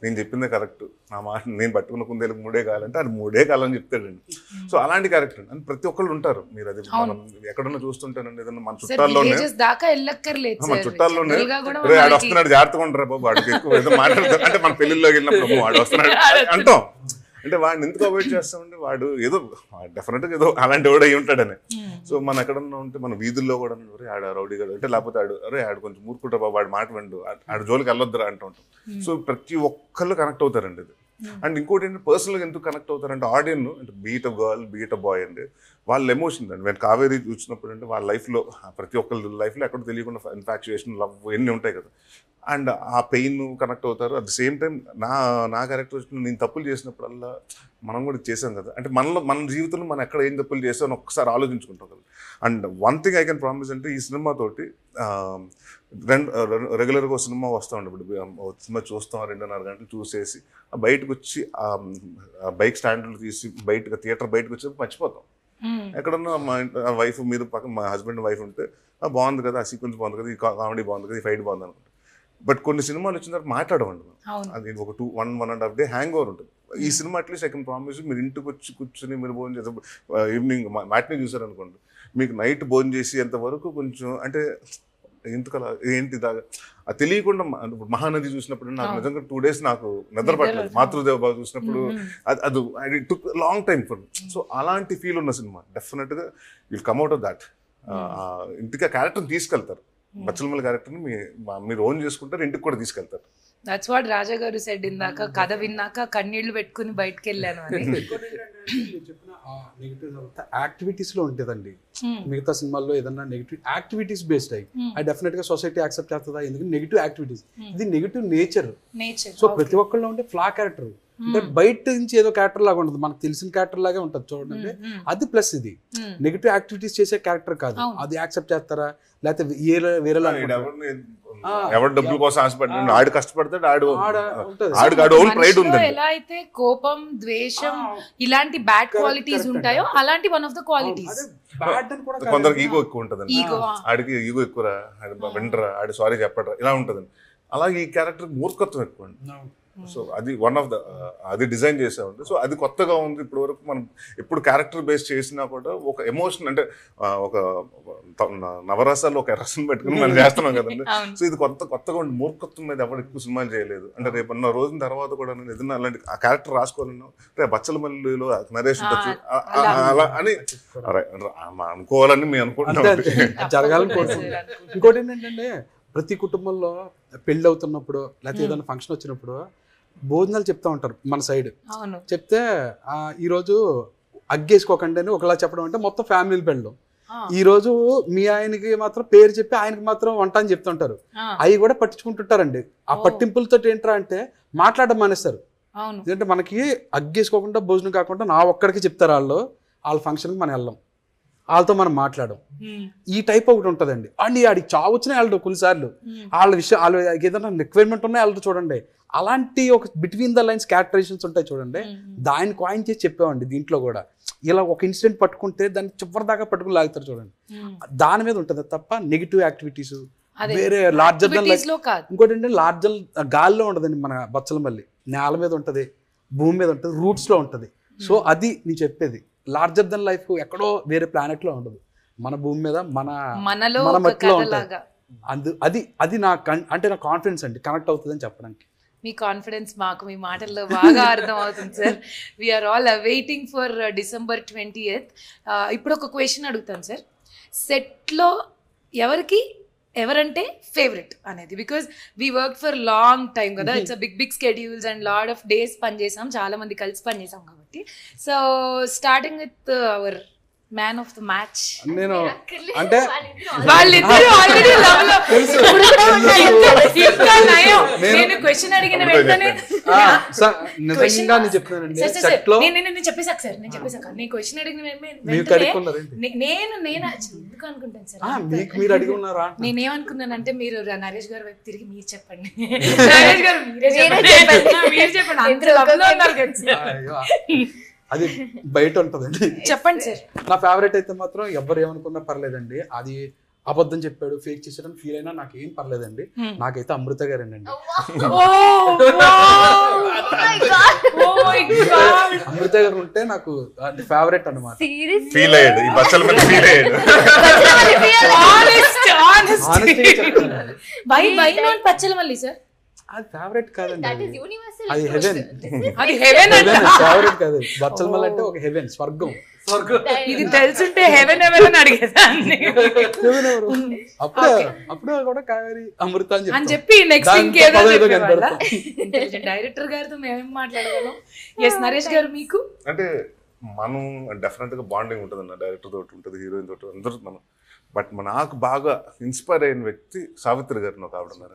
B: నేను చెప్పిందే కరెక్ట్, నా మాట నేను పట్టుకున్న కుందేలకు 3 కాలంటే అది 3 కాలని చెప్తాడండి. సో అలాంటి క్యారెక్టర్ అండి ప్రతి ఒక్కళ్ళు ఉంటారు. మీరు అది మనం ఎక్కడన్నా చూస్తుంటానండి, ఏదన్నా మన చుట్టాల్లోనే మన చుట్టాల్లోనే ఆడు వస్తున్నాడు జాగ్రత్తగా ఉంటారా బాబు, వాడికి ఎక్కువ ఏదో మాట్లాడతారు అంటే మన పెళ్లిలోకి వెళ్ళినప్పుడు వాడు వస్తున్నాడు అంటాం. అంటే వాడిని ఎందుకు అవాయిడ్ చేస్తామంటే వాడు ఏదో డెఫినెట్గా ఏదో అలాంటి వాడు అయి ఉంటాడని. సో మనం ఎక్కడన్నా ఉంటే మన వీధుల్లో కూడా ఆడ రౌడీ గడు అంటే లేకపోతే ఆడు కొంచెం మూర్ఖుంటా బాబు, వాడు మాట వెండు, ఆడు జోలికి వెళ్ళొద్దురా అంటూ ఉంటాం. సో ప్రతి ఒక్కళ్ళు కనెక్ట్ అవుతారండి ఇది. అండ్ ఇంకోటి ఏంటంటే పర్సనల్గా ఎందుకు కనెక్ట్ అవుతారంటే ఆడియన్ అంటే beat a girl beat a boy అండి వాళ్ళ ఎమోషన్ అండి. నేను కావేరీ చూసినప్పుడు అంటే వాళ్ళ లైఫ్లో ప్రతి ఒక్కరి లైఫ్లో ఎక్కడ తెలియకుండా ఇన్ఫాక్చుయేషన్ లవ్ ఎన్ని ఉంటాయి కదా. అండ్ ఆ పెయిన్ కనెక్ట్ అవుతారు. అట్ ద సేమ్ టైం నా క్యారెక్టర్ నేను తప్పులు చేసినప్పుడల్లా మనం కూడా చేసాం కదా అంటే మన జీవితంలో మనం ఎక్కడ ఏం తప్పులు చేస్తామని ఒక్కసారి ఆలోచించుకుంటాం కదా. And one thing I can promise అంటే ఈ సినిమాతోటి రెగ్యులర్గా సినిమా వస్తూ ఉండే ఇప్పుడు సినిమా చూస్తాం 2.5 గంటలు చూసేసి బయటకు వచ్చి బైక్ స్టాండ్లు తీసి థియేటర్ బయటకు వచ్చి మర్చిపోతాం. ఎక్కడన్నా మా వైఫ్ మీద పక్కన మా హస్బెండ్ వైఫ్ ఉంటే బాగుంది కదా, ఆ సీక్వెన్స్ బాగుంది కదా, ఈ కామెడీ బాగుంది కదా, ఈ ఫైట్ బాగుంది అనుకుంటా. బట్ కొన్ని సినిమాలు వచ్చిన తర్వాత మాట్లాడమండి, అది ఒక 1.5 డే హ్యాంగ్ ఓవర్ ఉంటుంది. ఈ cinema at least I can promise మీరు ఇంటికి వచ్చి కూర్చొని మీరు భోజనం చేసే ఈవినింగ్ మ్యాట్ని చూసారనుకోండి, మీకు నైట్ భోజనం చేసి ఎంతవరకు కొంచెం అంటే ఎందుకలా ఏంటి దాకా అది తెలియకుండా. మహానది చూసినప్పుడు నాకు నిజంగా 2 days నాకు నిద్ర పట్టలేదు. మాతృదేవ చూసినప్పుడు అది I took long time for. So అలాంటి ఫీల్ ఉన్న సినిమా డెఫినెట్గా will come out of that. ఇంటికి ఆ క్యారెక్టర్ని తీసుకెళ్తారు, బచ్చలమల్లి క్యారెక్టర్ని మీరు ఓన్ చేసుకుంటారు, ఇంటికి కూడా తీసుకెళ్తారు.
A: దట్స్ వాట్ రాజా గారు సెడ్ ఇందాక, కథ విన్నాక కన్నీళ్లు పెట్టుకుని బయటకు వెళ్ళాను అని.
C: యాక్టివిటీస్ లో ఉంటుందండి. మిగతా సినిమాల్లో ఏదన్నా నెగిటివ్ యాక్టివిటీస్ బేస్డ్ అయ్యి అది డెఫినెట్ గా సొసైటీ యాక్సెప్ట్ చేస్తుందా, ఎందుకంటే నెగిటివ్ యాక్టివిటీస్ ఇది నెగిటివ్ నేచర్. సో ప్రతి ఒక్కళ్ళు ఉంటే ఫ్లా క్యారెక్టర్ అంటే బయట నుంచి ఏదో క్యారెక్టర్ లాగా ఉంటుంది, మనకు తెలిసిన క్యారెక్టర్ లాగే ఉంటుంది చూడండి. అది ప్లస్ ఇది నెగిటివ్ యాక్టివిటీస్ చేసే క్యారెక్టర్ కాదు. అది యాక్సెప్ట్ చేస్తారా లేకపోతే వేరేలా
B: ఎవరు డబ్బుల కోసం ఆశపడ్డాడు, ఆడు కష్టపడతాడు, ఆడు ఓన్ ప్రైడ్ ఉంది.
A: ఎలా అయితే కోపం ద్వేషం ఇలాంటి బ్యాడ్ క్వాలిటీస్ ఉంటాయో అలాంటి వన్ ఆఫ్ ద క్వాలిటీస్.
B: కొందరికి ఈగో ఎక్కువ ఉంటదండి, ఆడికి ఈగో ఎక్కువరా, వింటరా, ఆడు సారీ చెప్పడరా ఇలా ఉంటదండి. అలాగే ఈ క్యారెక్టర్ మూర్ఖత్వం ఎక్కువ అండి. సో అది వన్ ఆఫ్ ద అది డిజైన్ చేసామండి. సో అది కొత్తగా ఉంది. ఇప్పటి వరకు మనం ఎప్పుడు క్యారెక్టర్ బేస్ చేసినా కూడా ఒక ఎమోషన్ అంటే ఒక నవరసాలు ఒక రసం పెట్టుకుని మనం చేస్తున్నాం కదండి. సో ఇది కొత్తగా ఉండి మూర్ఖత్వం మీద ఎవరు ఎక్కువ సినిమాలు చేయలేదు. అంటే రేపు అన్న రోజున తర్వాత కూడా నేను ఏదైనా అలాంటి ఆ క్యారెక్టర్ రాసుకోవాలన్నా రేపు బచ్చలమల్లిలో నరేష్ ఉండొచ్చు అలా అని అనుకోవాలని మేము అనుకుంటున్నాం,
C: జరగాలని కోరుకుంటున్నాం. ఇంకోటి ఏంటంటే ప్రతి కుటుంబంలో పెళ్ళి అవుతున్నప్పుడు లేకపోతే ఏదైనా ఫంక్షన్ వచ్చినప్పుడు భోజనాలు చెప్తా ఉంటారు మన సైడ్. చెప్తే ఈరోజు అగ్గేసుకోకండి అని ఒకలా చెప్పడం అంటే మొత్తం ఫ్యామిలీ పెళ్ళం. ఈ రోజు మీ ఆయనకి మాత్రం పేరు చెప్పి ఆయనకి మాత్రం వంట అని చెప్తుంటారు. అవి కూడా పట్టించుకుంటుంటారండి. ఆ పట్టింపులతో ఏంట్రా అంటే మాట్లాడడం మానేస్తారు. ఎందుకంటే మనకి అగ్గేసుకోకుండా భోజనం కాకుండా నా ఒక్కడికి చెప్తారు వాళ్ళ ఫంక్షన్కి మనం వెళ్ళాం, వాళ్ళతో మనం మాట్లాడడం. ఈ టైప్ ఒకటి ఉంటుందండి. అండ్ ఆడికి చావు వచ్చినా వెళ్ళడు కొన్నిసార్లు, వాళ్ళ విషయం వాళ్ళు ఏదైనా రిక్వైర్మెంట్ ఉన్నాయి వాళ్ళతో చూడండి. అలాంటి ఒక బిట్వీన్ ద లైన్స్ క్యారెక్టరైజేషన్స్ ఉంటాయి చూడండి, దాన్ని కాయిన్ చేసి చెప్పామండి. దీంట్లో కూడా ఇలా ఒక ఇన్సిడెంట్ పట్టుకుంటే దాన్ని చివరి దాకా పట్టుకుని లాగుతారు చూడండి, దాని మీద ఉంటుంది తప్ప నెగిటివ్ యాక్టివిటీస్ వేరే లార్జర్ దన్ లైఫ్. ఇంకోటి ఏంటంటే లార్జర్ గాల్లో ఉండదండి మన బచ్చలమల్లి, నేల మీద ఉంటుంది, భూమి మీద ఉంటుంది, రూట్స్ లో ఉంటుంది. సో అది నేను చెప్పేది, లార్జర్ దన్ లైఫ్ ఎక్కడో వేరే ప్లానెట్ లో ఉండదు, మన భూమి మీద మన మట్టిలో ఉంటుంది. అది నా అంటే నా కాన్ఫిడెన్స్ అండి, కనెక్ట్ అవుతుంది అని చెప్పడానికి.
A: మీ కాన్ఫిడెన్స్ మాకు మీ మాటల్లో బాగా అర్థం అవుతుంది సార్. We are all waiting for December 20th. ఇప్పుడు ఒక క్వశ్చన్ అడుగుతాను సార్, సెట్లో ఎవరంటే ఫేవరెట్ అనేది, because we work for long time కదా, it's a big schedules and lot of days పనిచేసాం, చాలా మంది కలిసి పనిచేసాం కాబట్టి. So starting with our man of the match?
C: నేను అంటే
A: వాళ్ళిద్దరూ ఆల్రెడీ లవ్ లో ఇప్పుడు కూడా ఉన్నారు. ఇంకా నయం. నేను క్వశ్చన్ అడిగిన వెంటనే
C: నిజంగా నేను చెప్తున్నానండి
A: సార్
C: సెట్ లో
A: నేను చెప్పేసాక సార్ నేను క్వశ్చన్ అడిగిన
C: మీరు కడుక్కున్నారండి
A: నేను ఎందుకు అనుకుంటాను సార్
C: మీకు మీరు అడిగి ఉన్నారా
A: నేనేమనుకున్నానంటే మీరు నరేష్ గారి వైపు తిరిగి మీరు చెప్పండి. నరేష్ గారు మీరు చెప్పండి. అందరూ లవ్ లో ఉన్నారు కదా సార్.
C: అది బయట ఉంటదండి.
A: చెప్పండి సార్.
C: నా ఫేవరెట్ అయితే మాత్రం ఎవరు ఏమనుకున్నా పర్లేదండి, అది అబద్ధం చెప్పాడు ఫేక్ చేసాడని ఫీల్ అయినా నాకు ఏం పర్లేదండి. నాకైతే అమృత గారేనండి. అమృత గారు ఉంటే నాకు ఫేవరెట్ అన్నమాట.
B: ఫీల్ అయ్యాడు ఈ బచ్చల మళ్ళీ ఫీల్ అయ్యాడు.
A: బచ్చల మళ్ళీ సార్
C: అది ఫేవరెట్ కాదండి,
D: That is universal
C: అది
D: truth.
C: హెవెన్.
A: అది హెవెన్
C: ఫేవరెట్ కాదు, బచ్చల మళ్ళీ అంటే ఒక హెవెన్, స్వర్గం.
A: ఇది తెలుసుంటే హెవెన్ అని అడిగేదాన్ని.
C: అప్పుడు కూడా కావేరి అమృత
A: అని చెప్పి నెక్స్ట్ ఇంకేదో డైరెక్టర్ గారితో మేమేం మాట్లాడగలం. ఎస్ నరేష్ గారు మీకు
B: అంటే మనం డెఫినెట్ గా బాండింగ్ ఉంటుంది అన్న, డైరెక్టర్ తోటి ఉంటుంది, హీరోయిన్ తోటి అందరూ మనం. బట్ నాకు బాగా ఇన్స్పైర్ అయిన వ్యక్తి సావిత్రి గారు ఒక ఆవిడ ఉన్నారు,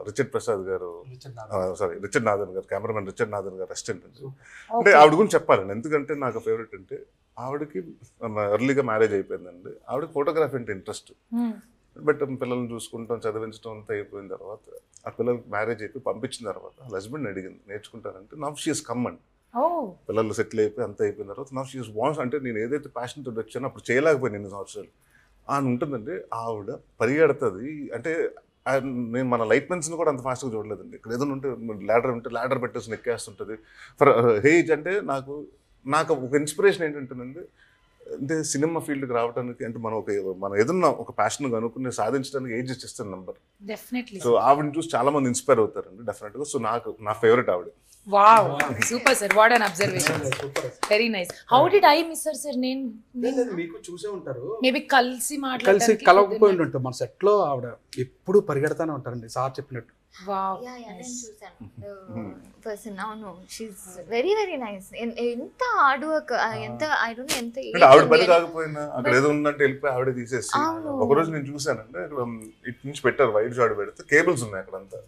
B: రిచర్డ్ ప్రసాద్ గారు, రిచర్డ్ నాథన్ గారు, కెమెరామెన్ రిచర్డ్ నాథన్ గారు అసిస్టెంట్. అంటే ఆవిడ గురించి చెప్పాలండి, ఎందుకంటే నాకు ఫేవరెట్ అంటే ఆవిడకి ఎర్లీగా మ్యారేజ్ అయిపోయిందండి. ఆవిడకి ఫోటోగ్రఫీ అంటే ఇంట్రెస్ట్. బట్ పిల్లల్ని చూసుకుంటాం, చదివించడం అంతా అయిపోయిన తర్వాత ఆ పిల్లలకి మ్యారేజ్ అయిపోయి పంపించిన తర్వాత వాళ్ళ హస్బెండ్ అడిగింది నేర్చుకుంటానంటే, నవ్ షీ ఈస్ కమ్ అండి. పిల్లలు సెటిల్ అయిపోయి అంతా అయిపోయిన తర్వాత నవ్ షీ ఈస్ వాన్స్, అంటే నేను ఏదైతే ప్యాషన్ తోటి వచ్చానో అప్పుడు చేయలేకపోయాను 8 సంవత్సరాలు అని ఉంటుందండి. ఆవిడ పరిగెడుతుంది. అంటే నేను మన లైట్ మెన్స్ని కూడా అంత ఫాస్ట్గా చూడలేదండి. ఇక్కడ ఏదైనా ఉంటే ల్యాడర్ పెట్టేసి ఎక్కేస్తుంటుంది. ఫర్ హేజ్ అంటే నాకు ఒక ఇన్స్పిరేషన్ ఏంటంటేనండి, అంటే సినిమా ఫీల్డ్కి రావడానికి అంటే మనం ఏదన్నా ఒక ప్యాషన్ కనుక్కుని సాధించడానికి ఏజ్ ఇచ్చేస్తాను నెంబర్. సో ఆవిడని చూసి చాలా మంది ఇన్స్పైర్ అవుతారండి డెఫినెట్గా. సో నా ఫేవరెట్ ఆవిడ.
A: Wow super sir, what an observation, very nice. How did I miss her sir? నేను
C: మీకు చూసే ఉంటారు,
A: మేబీ కలిసి
C: కలవకపోయి ఉంటాం. మన సెట్ లో ఆవిడ ఎప్పుడు పరిగెడతానే ఉంటారండి సార్ చెప్పినట్టు.
A: Wow
D: person. అవును, షీస్ వెరీ వెరీ నైస్. ఎంత హార్డ్ వర్క్, ఎంత ఐ డోంట్ నో ఎంత
B: ఆవిడ పని కాకపోయినా అక్కడ ఏదో ఉందంటే వెళ్ళిపోయి ఆవిడ తీసేసి. ఒకరోజు నేను చూసానంటే ఇటు నుంచి పెట్టారు వైట్ షాట్ పెడితే కేబుల్స్ ఉన్నాయి అక్కడంతా.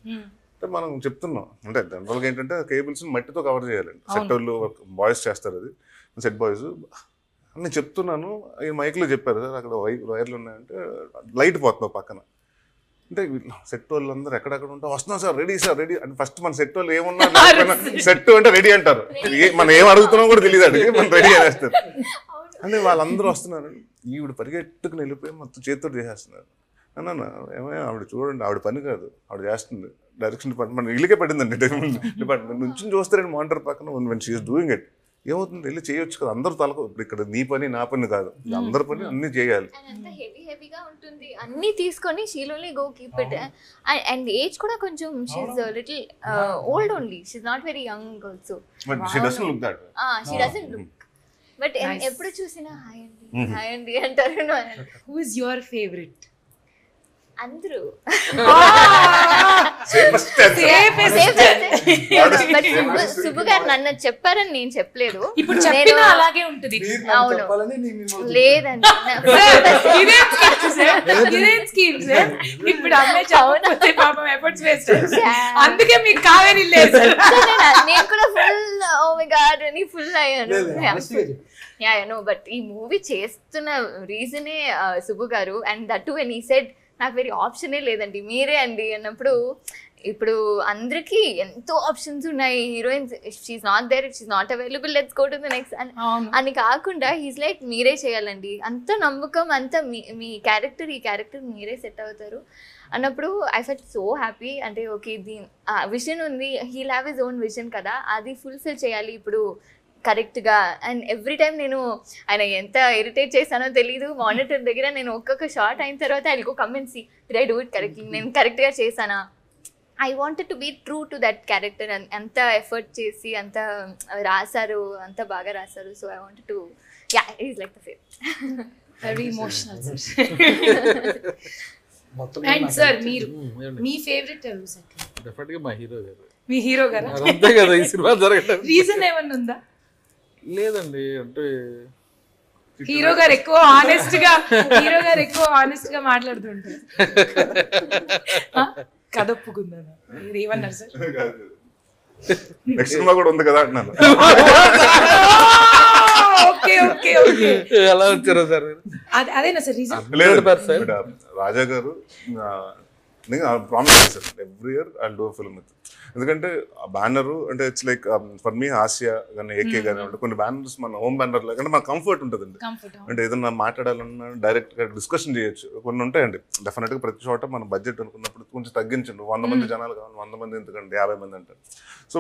B: అంటే మనం చెప్తున్నాం అంటే జనరల్గా ఏంటంటే కేబుల్స్ మట్టితో కవర్ చేయాలండి. సెట్ వాళ్ళు బాయ్స్ చేస్తారు, అది సెట్ బాయ్స్. నేను చెప్తున్నాను, ఈ మైక్లో చెప్పారు సార్ అక్కడ వైర్లు ఉన్నాయంటే లైట్ పోతున్నావు పక్కన. అంటే సెట్ వాళ్ళు అందరూ ఎక్కడెక్కడ ఉంటా వస్తున్నాం సార్, రెడీ సార్ రెడీ అంటే ఫస్ట్ మన సెట్ వాళ్ళు ఏమున్నా సెట్ అంటే రెడీ అంటారు. మనం ఏం అడుగుతున్నాం కూడా తెలియదు అడిగి మనం రెడీ అనేస్తారు. అంటే వాళ్ళందరూ వస్తున్నారు, ఈవిడ పరిగెట్టుకుని వెళ్ళిపోయి మొత్తం చేతితో చేసేస్తున్నారు. అన్న ఏమైనా ఆవిడ చూడండి, ఆవిడ పని కాదు, ఆవిడ చేస్తుంది డైరెక్షన్ డిపార్ట్మెంట్. మన ఇల్లుకే పడిందండి డిపార్ట్మెంట్ నుంచి చూస్తారండి మానిటర్ పక్కన. When she is doing it ఏమవుతుంది, వెళ్ళి చేయొచ్చు కదా. అందరూ తలకు ఇప్పుడు ఇక్కడ నీ పని నా పని కాదు, అందరి పని అన్ని చేయాలి.
D: హెవీగా ఉంటుంది అన్ని తీసుకొని she'll only go keep it. And age కూడా కొంచెం she's little old only, she's not very young also.
B: But she doesn't look that way.
D: She doesn't look. But ఎప్పుడు చూసినా హాయ్ అండి అంటారు.
A: Who is your favourite?
D: అందరూ సుబ్బు గారు నన్ను చెప్పారని నేను చెప్పలేదు.
A: ఇప్పుడు చెప్పినా అలాగే ఉంటుంది.
D: అవును లేదండి,
A: ఇప్పుడు పాపం ఎఫర్ట్స్ వేస్ట్, అందుకే మీకు కావేరీ లేదు.
D: నేను కూడా ఫుల్ ఓ మై గాడ్ అని ఫుల్ అయ్యాను. యా నో, బట్ ఈ మూవీ చేస్తున్న రీజనే సుబ్బు గారు. And that to when he said నాకు వేరే ఆప్షనే లేదండి మీరే అండి అన్నప్పుడు, ఇప్పుడు అందరికి ఎంతో ఆప్షన్స్ ఉన్నాయి, heroines she's not there, she's not available, let's go to the next అని కాకుండా హీస్ లైక్ మీరే చేయాలండి, అంత నమ్మకం, అంత మీ క్యారెక్టర్, ఈ క్యారెక్టర్ మీరే సెట్ అవుతారు అన్నప్పుడు ఐ ఫెల్ట్ సో హ్యాపీ. అంటే ఓకే దీని విజన్ ఉంది, he'll have his own vision కదా, అది ఫుల్ఫిల్ చేయాలి ఇప్పుడు కరెక్ట్గా. అండ్ ఎవ్రీ టైం నేను ఆయన ఎంత ఇరిటేట్ చేశానో తెలీదు, మానిటర్ దగ్గర నేను ఒక్కొక్క షార్ట్ అయిన తర్వాత I will go come and see did I do it correctly, నేను కరెక్ట్గా చేశానా. I wanted to be true to that character. అంత ఎఫర్ట్ చేసి అంత రాశారు, అంత బాగా రాశారు. So I wanted to yeah it is like the favourite.
A: Very emotional sir. And sir మీరు మీ ఫేవరెట్ ఎవరు సార్?
E: డెఫినెట్గా మా హీరో గారు.
A: మీ హీరో గారు
E: అంతే కదా ఈ సినిమా జరగడం.
A: రీజన్ ఏమన్నా ఉందా?
E: లేదండి, అంటే
A: హీరో గారు ఎక్కువ ఆనెస్ట్ గా మాట్లాడుతుంటారు. కథ ఒప్పుకుందాను. మీరు ఏమన్నారు సార్?
B: నెక్స్ట్ సినిమా కూడా ఉంది కదా అంటున్నాను.
A: ఓకే ఓకే ఓకే,
E: ఎలా వచ్చారో సార్?
A: అదేనా సార్ రీజన్?
B: లేదు రాజా గారు నేను ప్రామిస్ చేశాను every year I do film with. ఎందుకంటే ఆ బ్యానర్ అంటే ఇట్స్ లైక్ ఫర్ మీ హాస్య కానీ ఏకే కానీ అంటే కొన్ని బ్యానర్స్ మన హోమ్ బ్యానర్ లాగా అంటే మన కంఫర్ట్ ఉంటుందండి. అంటే ఏదన్నా మాట్లాడాలన్నా డైరెక్ట్ గా డిస్కషన్ చేయొచ్చు. కొన్ని ఉంటాయండి డెఫినెట్ గా ప్రతి చోట మన బడ్జెట్ అనుకున్నప్పుడు కొంచెం తగ్గించండి. 100 మంది జనాలు కావాలి, 100 మంది ఎందుకంటే 50 మంది అంటారు. సో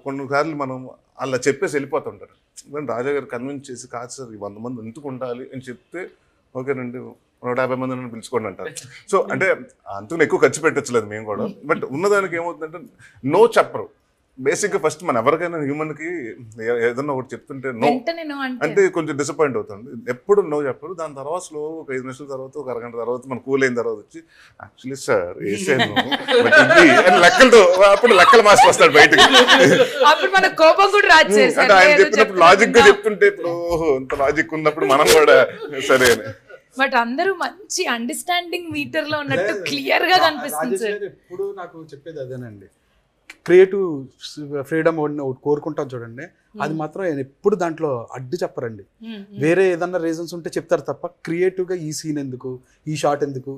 B: కొన్నిసార్లు మనం అలా చెప్పేసి వెళ్ళిపోతుంటారు. రాజా గారు కన్విన్స్ చేసి కాదు సార్ ఈ 100 మంది ఎందుకు ఉండాలి అని చెప్తే ఓకేనండి 150 మందిని పిలుచుకోండి అంటారు. సో అంటే అంతకు ఎక్కువ ఖర్చు పెట్టచ్చలేదు మేము కూడా. బట్ ఉన్నదానికి ఏమవుతుందంటే నో చెప్పరు. బేసిక్గా ఫస్ట్ మన ఎవరికైనా హ్యూమన్కి ఏదన్నా ఒకటి చెప్తుంటే నో అంటే కొంచెం డిసప్పాయింట్ అవుతుంది. ఎప్పుడు నో చెప్పరు. దాని తర్వాత స్లో ఒక 5 నిమిషాల తర్వాత ఒక అరగంట తర్వాత మన కూల్ అయిన తర్వాత వచ్చి యాక్చువల్లీ సార్ వేసాను లెక్కలతో అప్పుడు లెక్కల మాస్టర్ వస్తాడు బయటకి. అంటే ఆయన చెప్పినప్పుడు లాజిక్ గా చెప్తుంటే ఇప్పుడు ఇంత లాజిక్ ఉన్నప్పుడు మనం కూడా సరే అని.
A: బట్ అందరూ మంచి అండర్స్టాండింగ్ మీటర్ లో ఉన్నట్టు క్లియర్ గా కనిపిస్తుంది సార్.
C: ఎప్పుడు నాకు చెప్పేది అదేనండి, క్రియేటివ్ ఫ్రీడమ్ ఒకటి కోరుకుంటాం చూడండి, అది మాత్రం ఎప్పుడు దాంట్లో అడ్డు చెప్పరండి. వేరే ఏదన్నా రీజన్స్ ఉంటే చెప్తారు తప్ప క్రియేటివ్ గా ఈ సీన్ ఎందుకు, ఈ షాట్ ఎందుకు,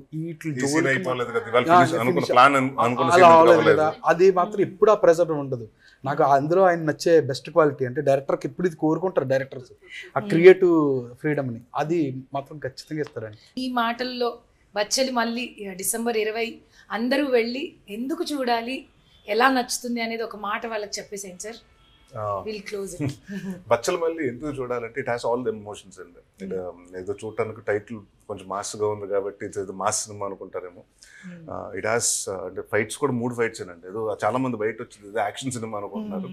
C: అది మాత్రం ఎప్పుడు ఆ ప్రెజర్ ఉండదు. నాకు అందులో ఆయన నచ్చే బెస్ట్ క్వాలిటీ అంటే డైరెక్టర్కి ఎప్పుడు ఇది కోరుకుంటారు డైరెక్టర్స్, ఆ క్రియేటివ్ ఫ్రీడమ్ ని, అది మాత్రం ఖచ్చితంగా ఇస్తారండి.
A: ఈ మాటల్లో బచ్చలి మళ్ళీ డిసెంబర్ 20 అందరూ వెళ్ళి ఎందుకు చూడాలి, ఎలా నచ్చుతుంది అనేది ఒక మాట వాళ్ళకి చెప్పేసేయండి సార్.
B: బచ్చల మళ్ళీ ఎందుకు చూడాలంటే it has all the emotions అండి. ఏదో చూడటానికి టైటిల్ కొంచెం మాస్గా ఉంది కాబట్టి ఏదో మాస్ సినిమా అనుకుంటారేమో. ఇట్ హాస్ అంటే ఫైట్స్ కూడా 3 ఫైట్స్ అండి. ఏదో చాలా మంది బయట వచ్చింది ఏదో యాక్షన్ సినిమా అనుకుంటున్నారు.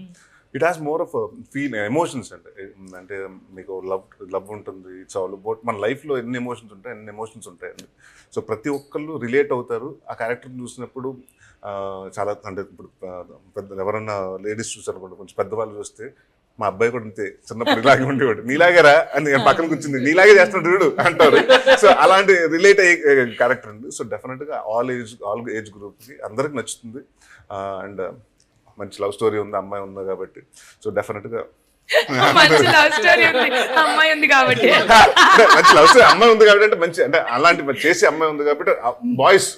B: It has more of feel emotions అండి. అంటే మీకు లవ్ ఉంటుంది. ఇట్స్ ఆల్ అబౌట్ మన లైఫ్లో ఎన్ని ఎమోషన్స్ ఉంటాయి అన్ని ఎమోషన్స్ ఉంటాయండి. సో ప్రతి ఒక్కళ్ళు రిలేట్ అవుతారు. ఆ క్యారెక్టర్ని చూసినప్పుడు చాలా అంటే ఇప్పుడు పెద్ద ఎవరన్నా లేడీస్ చూసారనుకోండి, కొంచెం పెద్దవాళ్ళు చూస్తే మా అబ్బాయి కూడా అంతే చిన్నప్పుడు ఇలాగే ఉండేవాడు, నీలాగేరా అని పక్కన కూర్చుంది నీలాగే చేస్తున్నాడు వీడు అంటారు. సో అలాంటి రిలేట్ అయ్యే క్యారెక్టర్ అండి. సో డెఫినెట్గా ఆల్ ఏజ్ గ్రూప్కి అందరికి నచ్చుతుంది. అండ్ మంచి లవ్ స్టోరీ ఉంది, అమ్మాయి ఉంది కాబట్టి. సో డెఫినెట్గా
A: మంచి లవ్ స్టోరీ అమ్మాయి ఉంది కాబట్టి
B: అమ్మాయి ఉంది కాబట్టి అంటే మంచి అంటే అలాంటి చేసే అమ్మాయి ఉంది కాబట్టి బాయ్స్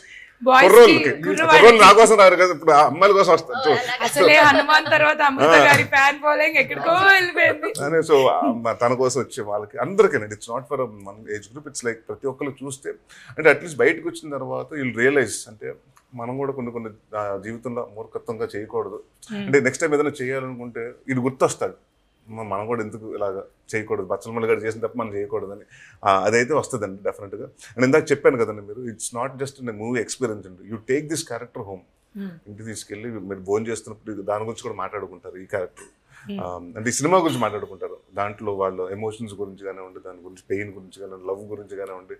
B: కుర్రోళ్ళు నా కోసం రారు కదా, ఇప్పుడు అమ్మాయిల కోసం వస్తారు.
A: అసలే హనుమాన్ తర్వాత అమృత గారి ఫ్యాన్ ఫాలోయింగ్ ఎక్కడికో వెళ్ళిపోయింది.
B: సో తన కోసం వచ్చే వాళ్ళకి అందరికీనండి. ఇట్స్ నాట్ ఫర్ మన ఏజ్ గ్రూప్. ఇట్స్ లైక్ ప్రతి ఒక్కరు చూస్తే అంటే అట్లీస్ట్ బయటకు వచ్చిన తర్వాత వీళ్ళు రియలైజ్ అంటే మనం కూడా కొన్ని జీవితంలో మూర్ఖత్వంగా చేయకూడదు. అంటే నెక్స్ట్ టైం ఏదైనా చేయాలనుకుంటే ఇది గుర్తొస్తాడు, మనం కూడా ఎందుకు ఇలాగా చేయకూడదు, బచ్చలమల్లి గారు చేసిన తప్ప మనం చేయకూడదని అదైతే వస్తుందండి డెఫినెట్గా. అండ్ ఇందాక చెప్పాను కదండి మీరు, it's not just movie experience అండి. You take this character home, ఇంటికి తీసుకెళ్ళి మీరు భోజనం చేస్తున్నప్పుడు దాని గురించి కూడా మాట్లాడుకుంటారు. ఈ క్యారెక్టర్ అంటే ఈ సినిమా గురించి మాట్లాడుకుంటారు. దాంట్లో వాళ్ళ ఎమోషన్స్ గురించి కానివ్వండి, దాని గురించి పెయిన్ గురించి కానివ్వండి, లవ్ గురించి కానివ్వండి,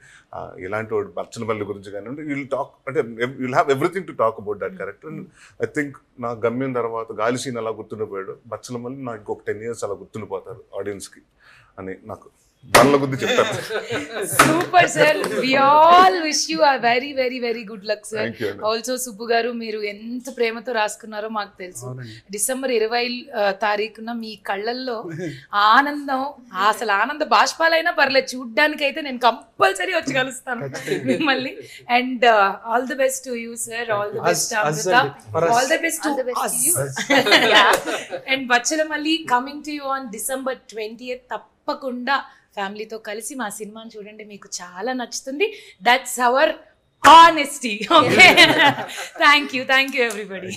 B: ఇలాంటి వాడు బచ్చలమల్లి గురించి కానివ్వండి, విల్ టాక్ అంటే will have everything to talk about that character. I think నా గమ్యం తర్వాత గాలి సీన్ అలా గుర్తుండిపోయాడు, బచ్చలమల్లి నాకు ఇంకొక 10 years అలా గుర్తుండిపోతారు ఆడియన్స్కి అని నాకు దానిలో గురించి చెప్తాను.
A: Super sir, we all wish you a very very very good luck sir. Also Subbu garu మీరు ఎంత ప్రేమతో రాసుకున్నారో మాకు తెలుసు. డిసెంబర్ 20 మీ కళ్ళల్లో ఆనందం, అసలు ఆనంద బాష్పాలైనా పర్లేదు, చూడ్డానికైతే నేను కంపల్సరీ వచ్చి కలుస్తాను మిమ్మల్ని. And all the best to you sir, all the best Amrita, all the best to us. And Bachhalamalli coming to you on December 20th. తప్పకుండా ఫ్యామిలీతో కలిసి మా సినిమాని చూడండి, మీకు చాలా నచ్చుతుంది. That's our honesty. Okay, thank you everybody.